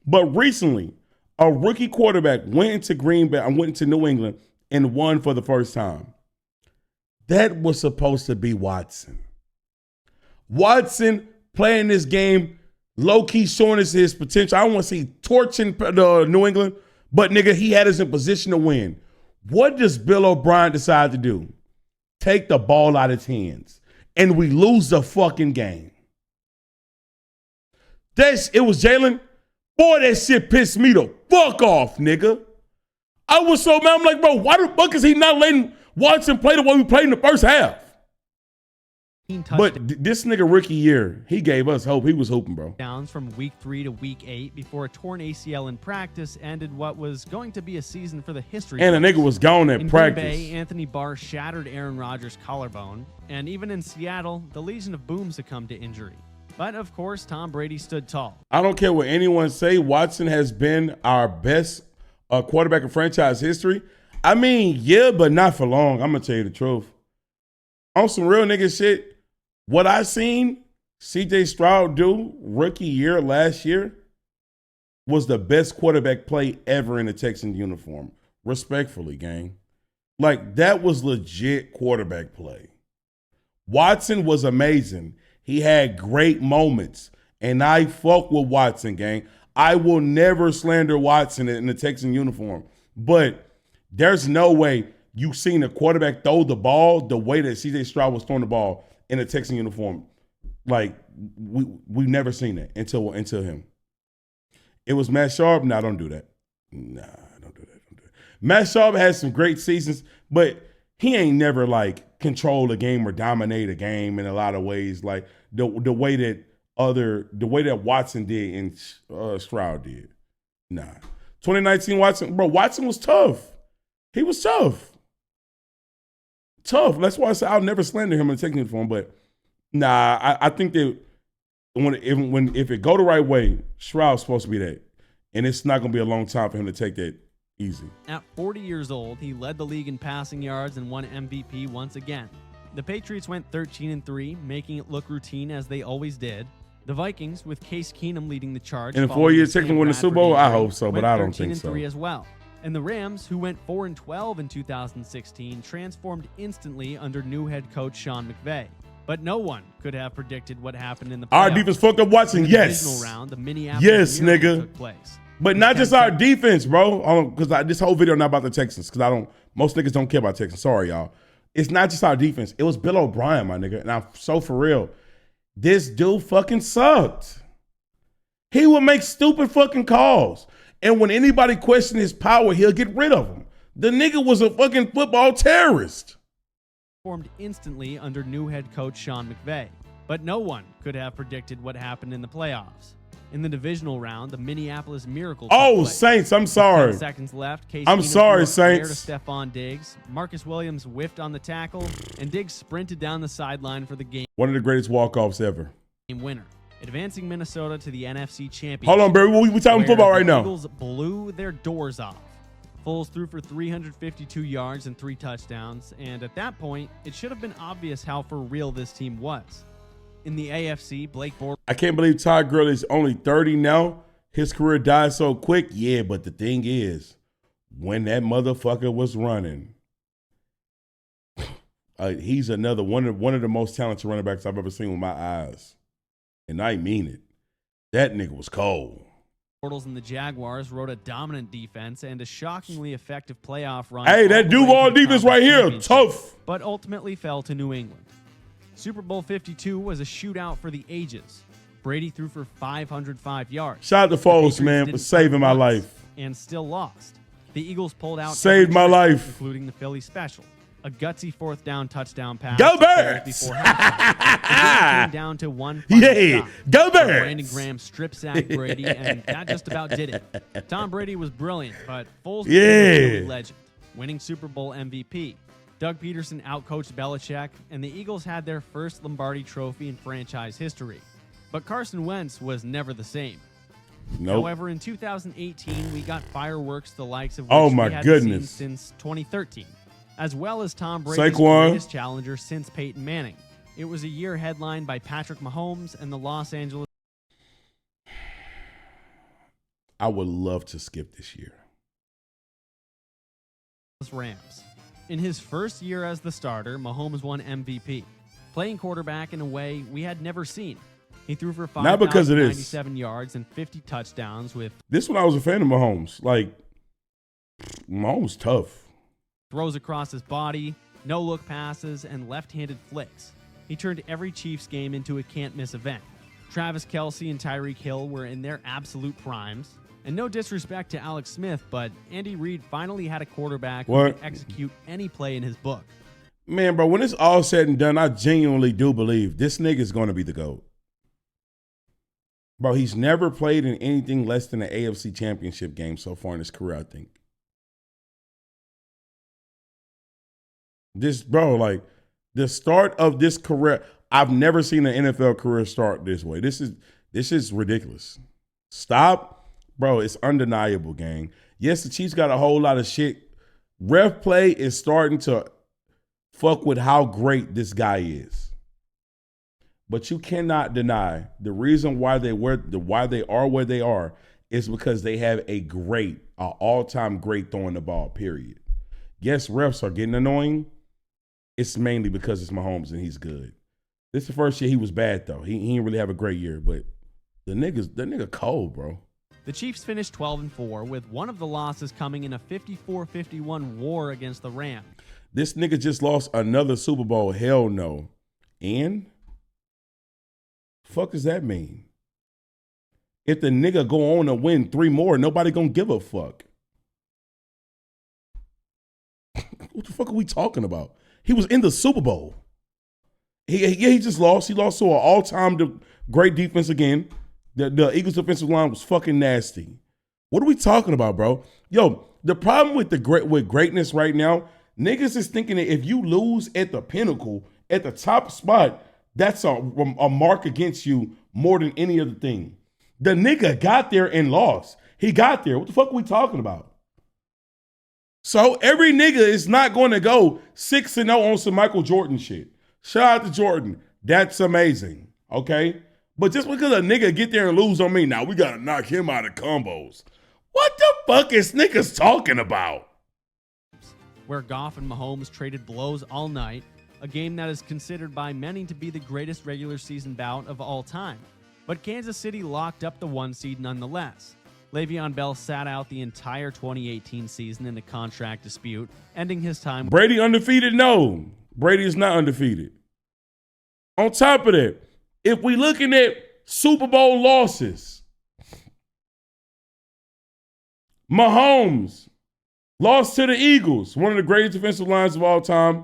but recently a rookie quarterback went into Green Bay, went into New England and won for the first time. That was supposed to be Watson. Watson playing this game, low-key showing us his potential. I don't want to see torching New England, but nigga, he had us in position to win. What does Bill O'Brien decide to do? Take the ball out of his hands, and we lose the fucking game. It was Jalen. Boy, that shit pissed me the fuck off, nigga. I was so mad. I'm like, bro, why the fuck is he not letting Watson play the way we played in the first half? But this nigga rookie year, he gave us hope. He was hoping, bro. Downs from Week 3 to Week 8 before a torn ACL in practice ended what was going to be a season for the history. And the nigga was gone at practice. In Green Bay, Anthony Barr shattered Aaron Rodgers' collarbone. And even in Seattle, the Legion of Boom succumbed to injury. But, of course, Tom Brady stood tall. I don't care what anyone say. Watson has been our best quarterback in franchise history. I mean, yeah, but not for long. I'm going to tell you the truth. On some real nigga shit, what I seen C.J. Stroud do rookie year last year was the best quarterback play ever in a Texans uniform. Respectfully, gang. Like, that was legit quarterback play. Watson was amazing. He had great moments. And I fuck with Watson, gang. I will never slander Watson in the Texan uniform. But there's no way you've seen a quarterback throw the ball the way that C.J. Stroud was throwing the ball in a Texan uniform. Like, we've never seen that until him. It was Matt Sharp. Nah, don't do that. Nah, don't do that. Matt Sharp has some great seasons, but he ain't never, like, controlled a game or dominate a game in a lot of ways, like the way that Watson did and Stroud did. Nah. 2019 Watson was tough. He was tough. That's why I said I'll never slander him in a Texans uniform, but nah, I think that if it go the right way, Stroud's supposed to be that. And it's not going to be a long time for him to take that easy. At 40 years old, he led the league in passing yards and won MVP once again. The Patriots went 13-3, making it look routine as they always did. The Vikings, with Case Keenum leading the charge. In 4 years, taking win the Super Bowl? I hope so, but I don't think so. 13-3 as well. And the Rams, who went 4-12 in 2016, transformed instantly under new head coach Sean McVay. But no one could have predicted what happened in the playoffs. Our defense fucked up watching, yes. Divisional round, the Minneapolis Miracle took place. But not just our defense, bro. Because this whole video not about the Texans. Because most niggas don't care about Texans. Sorry, y'all. It's not just our defense. It was Bill O'Brien, my nigga. And I'm so for real. This dude fucking sucked. He would make stupid fucking calls. And when anybody questioned his power, he'll get rid of him. The nigga was a fucking football terrorist. Formed instantly under new head coach Sean McVay. But no one could have predicted what happened in the playoffs. In the divisional round, the Minneapolis Miracle. Oh, Saints, I'm sorry. 10 seconds left. Case I'm Keenum sorry, threw up there Saints. to Stephon Diggs. Marcus Williams whiffed on the tackle, and Diggs sprinted down the sideline for the game. One of the greatest walk-offs ever. Winner, advancing Minnesota to the NFC Championship. Hold on, Barry. We talking football right now. The Eagles blew their doors off. Foles threw for 352 yards and 3 touchdowns, and at that point, it should have been obvious how for real this team was. In the AFC, Blake Bortles. I can't believe Todd Gurley is only 30 now. His career died so quick. Yeah, but the thing is, when that motherfucker was running, he's another one of the most talented running backs I've ever seen with my eyes. And I mean it. That nigga was cold. Bortles and the Jaguars rode a dominant defense and a shockingly effective playoff run. Hey, that Duval defense right here, tough. But ultimately fell to New England. Super Bowl 52 was a shootout for the ages. Brady threw for 505 yards. Shout out to Foles, man, for saving my life. And still lost. The Eagles pulled out. Saved my life. Including the Philly special. A gutsy 4th down touchdown pass. Go Birds! Before halftime. Came down to one final stop. Go Birds! Brandon Graham strip sacked Brady, and that just about did it. Tom Brady was brilliant, but Foles was a legend, winning Super Bowl MVP. Doug Peterson outcoached Belichick, and the Eagles had their first Lombardi trophy in franchise history. But Carson Wentz was never the same. Nope. However, in 2018, we got fireworks the likes of which we hadn't seen since 2013, as well as Tom Brady's greatest challenger since Peyton Manning. It was a year headlined by Patrick Mahomes and the Los Angeles. I would love to skip this year. Rams. In his first year as the starter, Mahomes won MVP, playing quarterback in a way we had never seen. He threw for 597 yards and 50 touchdowns with. This one I was a fan of Mahomes. Like, Mahomes tough. Throws across his body, no-look passes, and left-handed flicks. He turned every Chiefs game into a can't-miss event. Travis Kelce and Tyreek Hill were in their absolute primes. And no disrespect to Alex Smith, but Andy Reid finally had a quarterback who could execute any play in his book. Man, bro, when it's all said and done, I genuinely do believe this nigga's going to be the GOAT. Bro, he's never played in anything less than an AFC championship game so far in his career, I think. This, bro, like, the start of this career, I've never seen an NFL career start this way. This is ridiculous. Stop. Bro, it's undeniable, gang. Yes, the Chiefs got a whole lot of shit. Ref play is starting to fuck with how great this guy is. But you cannot deny the reason why they are where they are is because they have an all-time great throwing the ball, period. Yes, refs are getting annoying. It's mainly because it's Mahomes and he's good. This is the first year he was bad, though. He didn't really have a great year, but the nigga cold, bro. The Chiefs finished 12-4, with one of the losses coming in a 54-51 war against the Rams. This nigga just lost another Super Bowl. Hell no. And? Fuck does that mean? If the nigga go on and win 3 more, nobody gonna give a fuck. What the fuck are we talking about? He was in the Super Bowl. He just lost. He lost to an all-time great defense again. The Eagles' defensive line was fucking nasty. What are we talking about, bro? Yo, the problem with greatness right now, niggas is thinking that if you lose at the pinnacle, at the top spot, that's a mark against you more than any other thing. The nigga got there and lost. He got there. What the fuck are we talking about? So every nigga is not going to go 6-0 on some Michael Jordan shit. Shout out to Jordan. That's amazing. Okay? But just because a nigga get there and lose on me, now we got to knock him out of combos. What the fuck is niggas talking about? Where Goff and Mahomes traded blows all night, a game that is considered by many to be the greatest regular season bout of all time. But Kansas City locked up the 1 seed nonetheless. Le'Veon Bell sat out the entire 2018 season in a contract dispute, ending his time. Brady undefeated? No. Brady is not undefeated. On top of that, if we looking at Super Bowl losses, Mahomes lost to the Eagles, one of the greatest defensive lines of all time.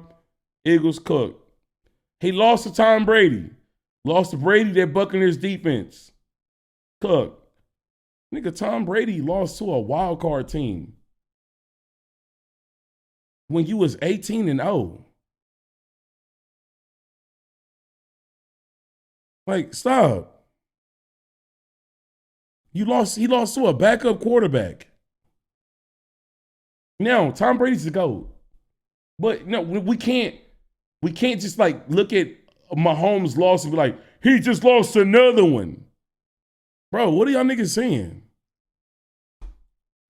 Eagles cooked. He lost to Tom Brady. Lost to Brady, that Buccaneers defense. Cooked. Nigga, Tom Brady lost to a wild card team when you was 18-0. Like, stop. He lost to a backup quarterback. Now, Tom Brady's the GOAT. But no, we can't just like look at Mahomes' loss and be like, he just lost another one. Bro, what are y'all niggas saying?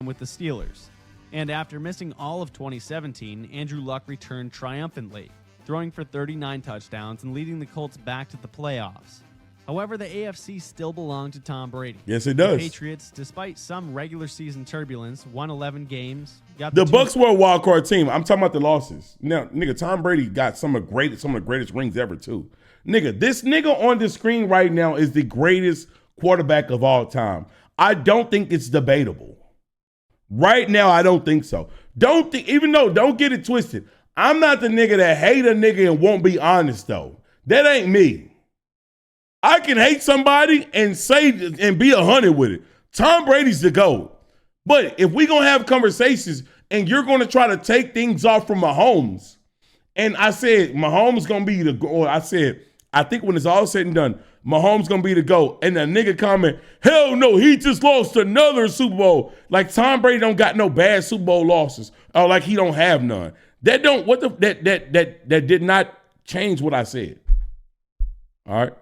With the Steelers. And after missing all of 2017, Andrew Luck returned triumphantly, throwing for 39 touchdowns and leading the Colts back to the playoffs. However, the AFC still belonged to Tom Brady. Yes, it does. The Patriots, despite some regular season turbulence, won 11 games. The Bucs were a wild card team. I'm talking about the losses. Now, nigga, Tom Brady got some of the greatest rings ever, too. Nigga, this nigga on the screen right now is the greatest quarterback of all time. I don't think it's debatable. Right now, I don't think so. Don't get it twisted. I'm not the nigga that hate a nigga and won't be honest, though. That ain't me. I can hate somebody and say and be 100 with it. Tom Brady's the GOAT. But if we gonna have conversations and you're gonna try to take things off from Mahomes, and I said Mahomes gonna be the GOAT. I said, I think when it's all said and done, Mahomes gonna be the GOAT. And the nigga comment, hell no, he just lost another Super Bowl. Like Tom Brady don't got no bad Super Bowl losses. Or like he don't have none. That did not change what I said. All right.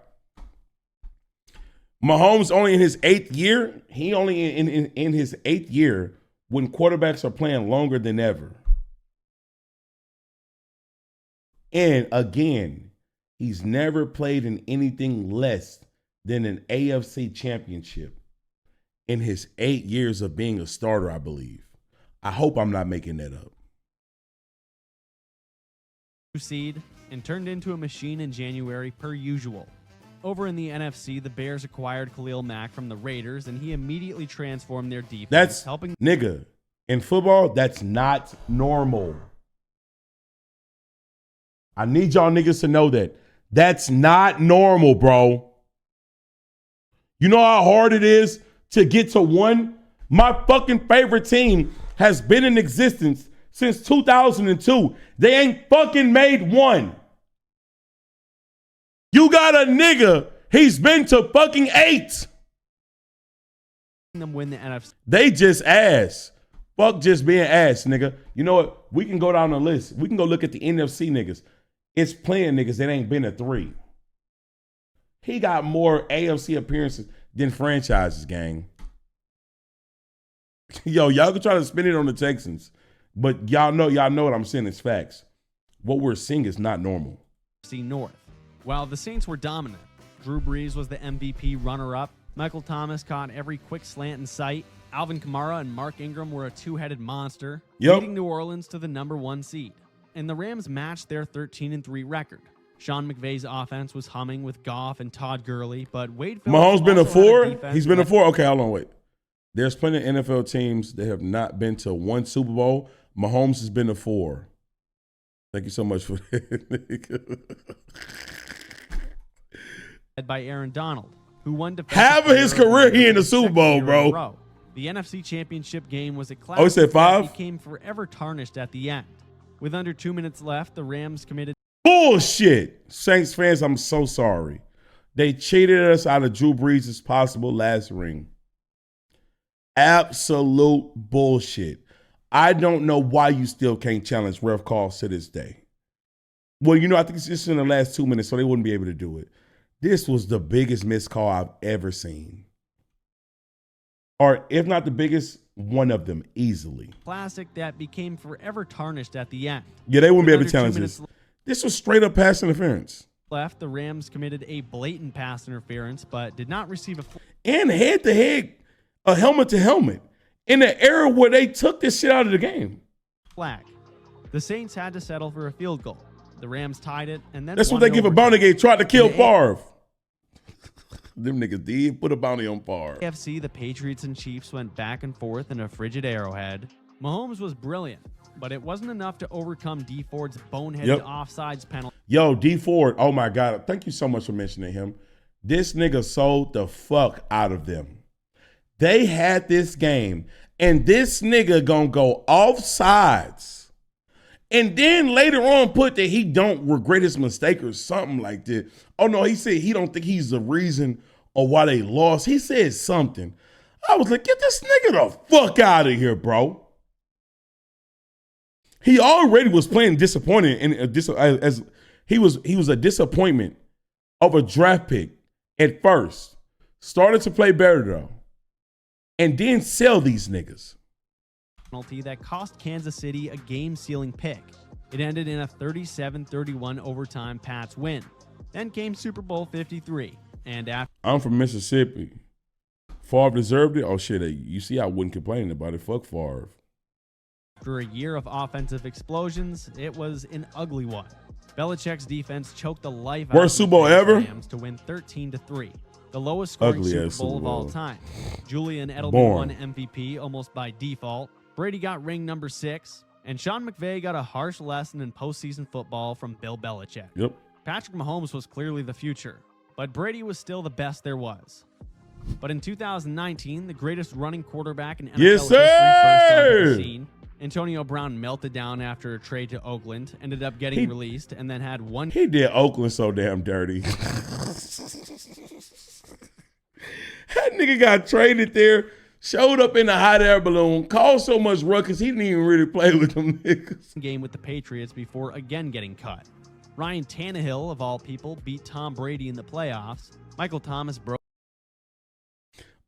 Mahomes only in his 8th year. He only in his 8th year when quarterbacks are playing longer than ever. And again, he's never played in anything less than an AFC championship in his 8 years of being a starter, I believe. I hope I'm not making that up. Seed and turned into a machine in January per usual. Over in the NFC, the Bears acquired Khalil Mack from the Raiders, and he immediately transformed their defense. Nigga, in football, that's not normal. I need y'all niggas to know that. That's not normal, bro. You know how hard it is to get to one? My fucking favorite team has been in existence since 2002. They ain't fucking made one. You got a nigga, he's been to fucking 8. Them win the NFC. They just ass. Fuck just being ass, nigga. You know what? We can go down the list. We can go look at the NFC niggas. It's playing niggas that ain't been to 3. He got more AFC appearances than franchises, gang. Yo, y'all can try to spin it on the Texans, but y'all know what I'm saying is facts. What we're seeing is not normal. NFC North. While the Saints were dominant, Drew Brees was the MVP runner-up. Michael Thomas caught every quick slant in sight. Alvin Kamara and Mark Ingram were a two-headed monster, leading New Orleans to the number 1 seed. And the Rams matched their 13-3 record. Sean McVay's offense was humming with Goff and Todd Gurley, but Wade Phillips Mahomes been a 4? He's been a 4? Okay, hold on, wait. There's plenty of NFL teams that have not been to 1 Super Bowl. Mahomes has been a 4. Thank you so much for that. By Aaron Donald, who won half of his career he in the Super Bowl, bro. The NFC Championship game was a classic. Oh, he said 5? Became forever tarnished at the end. With under 2 minutes left, the Rams committed bullshit. Saints fans, I'm so sorry. They cheated us out of Drew Brees' possible last ring. Absolute bullshit. I don't know why you still can't challenge ref calls to this day. Well, you know, I think it's just in the last 2 minutes, so they wouldn't be able to do it. This was the biggest missed call I've ever seen. Or if not the biggest, one of them easily. Classic that became forever tarnished at the end. Yeah, they wouldn't be able to challenge this. This was straight up pass interference. Left, the Rams committed a blatant pass interference, but did not receive a... And head-to-head, a helmet-to-helmet, in the era where they took this shit out of the game. Flag. The Saints had to settle for a field goal. The Rams tied it, and then... That's what they give a bounty gate. Tried to kill Favre. Them niggas did put a bounty on Favre. AFC, the Patriots and Chiefs went back and forth in a frigid Arrowhead. Mahomes was brilliant, but it wasn't enough to overcome D Ford's boneheaded offsides penalty. Yo, D Ford, oh my God. Thank you so much for mentioning him. This nigga sold the fuck out of them. They had this game, and this nigga gonna go off sides. And then later on put that he don't regret his mistake or something like that. Oh no, he said he don't think he's the reason or why they lost. He said something. I was like, get this nigga the fuck out of here, bro. He already was playing disappointed, and as he was a disappointment of a draft pick at first. Started to play better though, and then sell these niggas. Penalty that cost Kansas City a game-sealing pick. It ended in a 37-31 overtime Pats win. Then came Super Bowl 53, and after... I'm from Mississippi. Favre deserved it. Oh shit, you see, I wasn't complaining about it. Fuck Favre. After a year of offensive explosions, it was an ugly one. Belichick's defense choked the life out of the Super Bowl ever Rams to win 13-3. The lowest scoring Super Bowl of all time. Julian Edelman won MVP almost by default. Brady got ring number 6, and Sean McVay got a harsh lesson in postseason football from Bill Belichick. Yep. Patrick Mahomes was clearly the future, but Brady was still the best there was. But in 2019, the greatest running quarterback in NFL history burst onto the scene. Antonio Brown melted down after a trade to Oakland, ended up getting released, and then had one... He did Oakland so damn dirty. That nigga got traded there, showed up in a hot air balloon, caused so much ruckus, he didn't even really play with them niggas. Game with the Patriots before again getting cut. Ryan Tannehill, of all people, beat Tom Brady in the playoffs. Michael Thomas broke...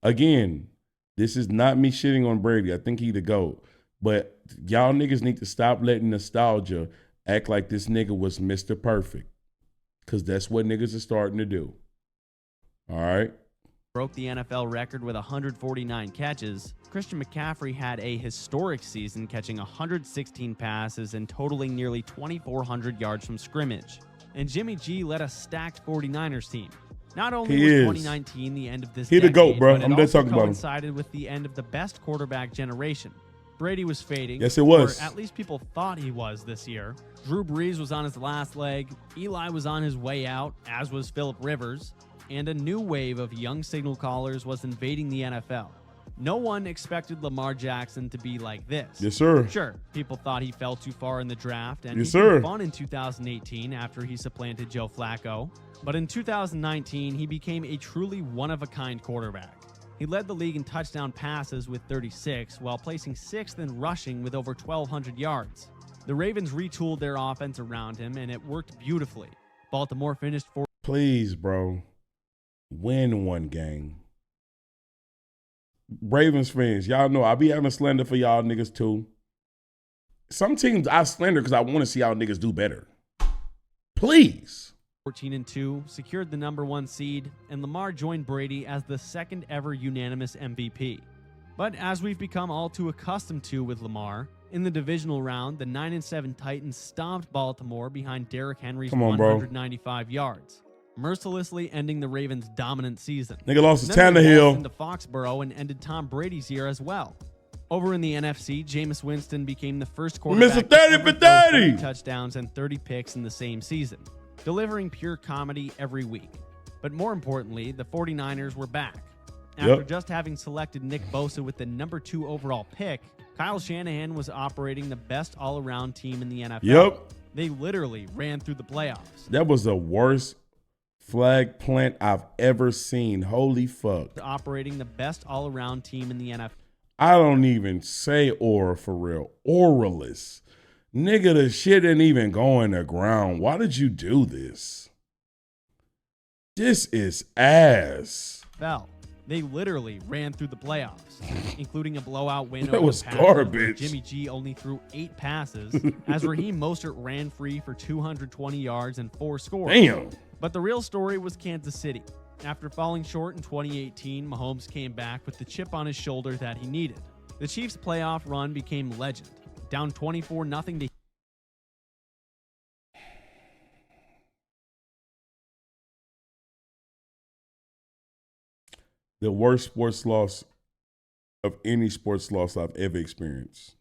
Again, this is not me shitting on Brady. I think he the GOAT. But y'all niggas need to stop letting nostalgia act like this nigga was Mr. Perfect. Because that's what niggas are starting to do. All right? Broke the NFL record with 149 catches. Christian McCaffrey had a historic season, catching 116 passes and totaling nearly 2,400 yards from scrimmage. And Jimmy G led a stacked 49ers team. Not only was 2019 the end of this decade, the GOAT, bro. but it also coincided with the end of the best quarterback generation. Brady was fading. Yes, it was. Or at least people thought he was this year. Drew Brees was on his last leg. Eli was on his way out, as was Phillip Rivers. And a new wave of young signal callers was invading the NFL. No one expected Lamar Jackson to be like this. Yes, sir. Sure, people thought he fell too far in the draft, and yes, he was fun in 2018 after he supplanted Joe Flacco. But in 2019, he became a truly one-of-a-kind quarterback. He led the league in touchdown passes with 36, while placing 6th in rushing with over 1,200 yards. The Ravens retooled their offense around him, and it worked beautifully. Baltimore finished 4th. Please, bro. Win one game. Ravens fans, y'all know I be having slander for y'all niggas too. Some teams I slander because I want to see y'all niggas do better. Please. 14-2, secured the #1 seed, and Lamar joined Brady as the second ever unanimous MVP. But as we've become all too accustomed to with Lamar, in the divisional round, the 9-7 Titans stomped Baltimore behind Derrick Henry's 195 yards, mercilessly ending the Ravens' dominant season. Nigga lost to Tannehill into Foxborough and ended Tom Brady's year as well. Over in the NFC, Jameis Winston became the first quarterback to ever throw 30 touchdowns and 30 picks in the same season, delivering pure comedy every week. But more importantly, the 49ers were back. After just having selected Nick Bosa with the #2 overall pick, Kyle Shanahan was operating the best all-around team in the NFL. They literally ran through the playoffs. That was the worst flag plant I've ever seen. Holy fuck. Operating the best all-around team in the NFL. I don't even say aura for real. Auralist. Nigga, the shit didn't even go in the ground. Why did you do this? This is ass. Fell. They literally ran through the playoffs, including a blowout win That over was the Packers, where garbage. Jimmy G only threw 8 passes, as Raheem Mostert ran free for 220 yards and 4 scores. Damn. But the real story was Kansas City. After falling short in 2018, Mahomes came back with the chip on his shoulder that he needed. The Chiefs' playoff run became legend, down 24-0 to The worst sports loss of any sports loss I've ever experienced.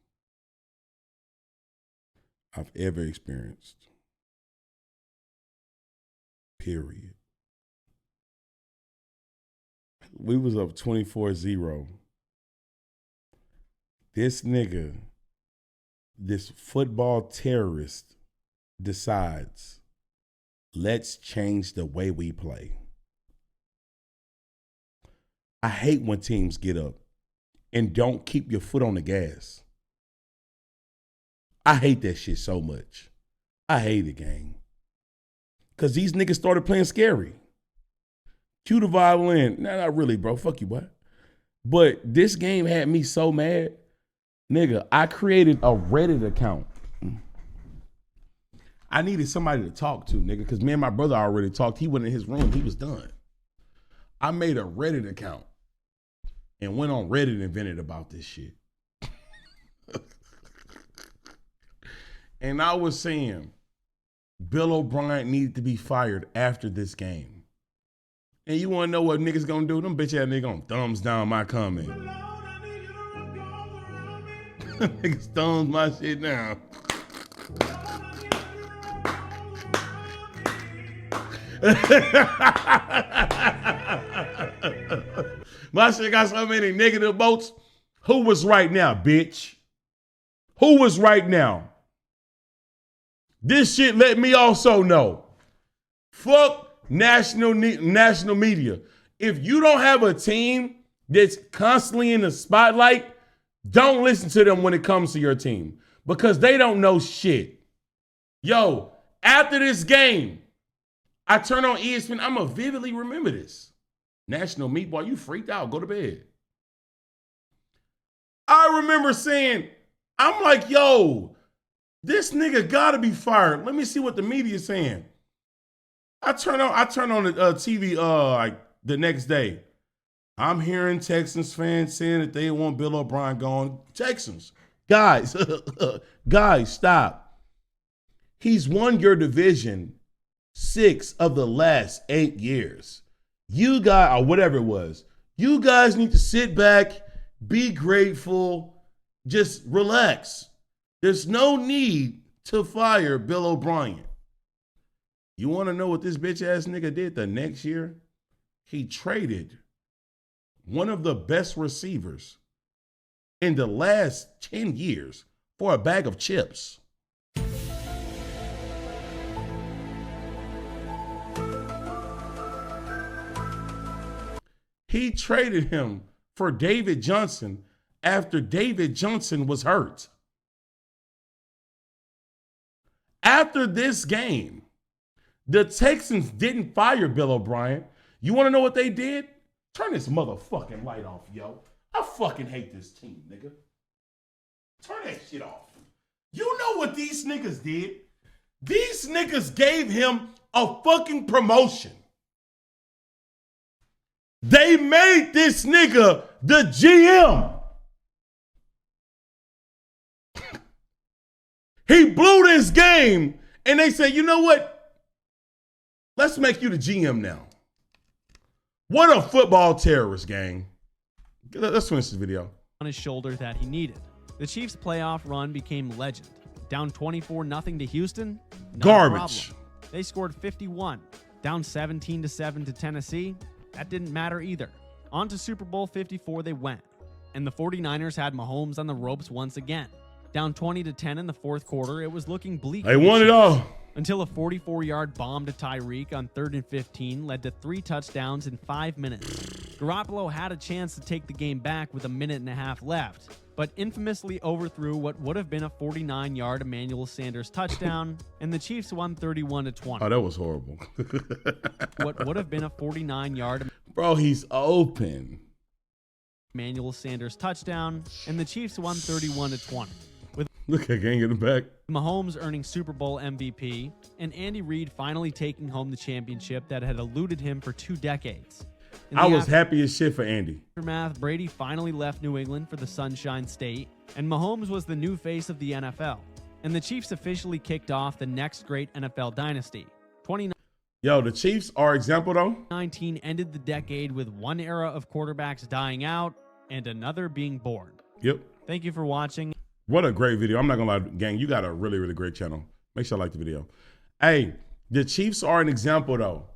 Period. We was up 24-0. This nigga, this football terrorist, decides, let's change the way we play. I hate when teams get up and don't keep your foot on the gas. I hate that shit so much. I hate it, gang. Because these niggas started playing scary. Cue the violin. Nah, not really, bro. Fuck you, boy. But this game had me so mad. Nigga, I created a Reddit account. I needed somebody to talk to, nigga, because me and my brother already talked. He went in his room. He was done. I made a Reddit account and went on Reddit and vented about this shit. And I was saying Bill O'Brien needed to be fired after this game. And you want to know what niggas gonna do? Them bitch ass niggas gonna thumbs down my comment. Niggas thumbs my shit down. My shit got so many negative votes. Who was right now, bitch? Who was right now? This shit let me also know. Fuck national media. If you don't have a team that's constantly in the spotlight, don't listen to them when it comes to your team because they don't know shit. Yo, after this game, I turn on ESPN. I'm going to vividly remember this. National Meatball, you freaked out. Go to bed. I remember saying, I'm like, yo, this nigga got to be fired. Let me see what the media is saying. I turn on the TV like the next day. I'm hearing Texans fans saying that they want Bill O'Brien gone. Texans, guys, guys, stop. He's won your division 6 of the last 8 years. You guys, or whatever it was, you guys need to sit back, be grateful, just relax. There's no need to fire Bill O'Brien. You want to know what this bitch ass nigga did the next year? He traded one of the best receivers in the last 10 years for a bag of chips. He traded him for David Johnson after David Johnson was hurt. After this game, the Texans didn't fire Bill O'Brien. You want to know what they did? Turn this motherfucking light off, yo. I fucking hate this team, nigga. Turn that shit off. You know what these niggas did? These niggas gave him a fucking promotion. They made this nigga the GM. He blew this game, and they said, you know what? Let's make you the GM now. What a football terrorist, gang. Let's finish this video. On his shoulder that he needed. The Chiefs' playoff run became legend. Down 24-0 to Houston? Garbage. They scored 51. Down 17-7 to Tennessee? That didn't matter either. On to Super Bowl 54 they went. And the 49ers had Mahomes on the ropes once again. Down 20-10 in the fourth quarter, it was looking bleak. They won it all. Until a 44-yard bomb to Tyreek on 3rd and 15 led to 3 touchdowns in 5 minutes. Garoppolo had a chance to take the game back with a minute and a half left, but infamously overthrew what would have been a 49-yard Emmanuel Sanders touchdown, and the Chiefs won 31-20. Oh, that was horrible. What would have been a 49-yard Bro, he's open. Emmanuel Sanders touchdown, and the Chiefs won 31-20. With Look at Gang in the back. Mahomes earning Super Bowl MVP, and Andy Reid finally taking home the championship that had eluded him for 2 decades. I was happy as shit for Andy. Aftermath, Brady finally left New England for the Sunshine State, and Mahomes was the new face of the NFL. And the Chiefs officially kicked off the next great NFL dynasty. 2019 Yo, the Chiefs are example though. ended the decade with one era of quarterbacks dying out and another being born. Yep. Thank you for watching. What a great video. I'm not gonna lie, gang, you got a really, really great channel. Make sure you like the video. Hey, the Chiefs are an example though.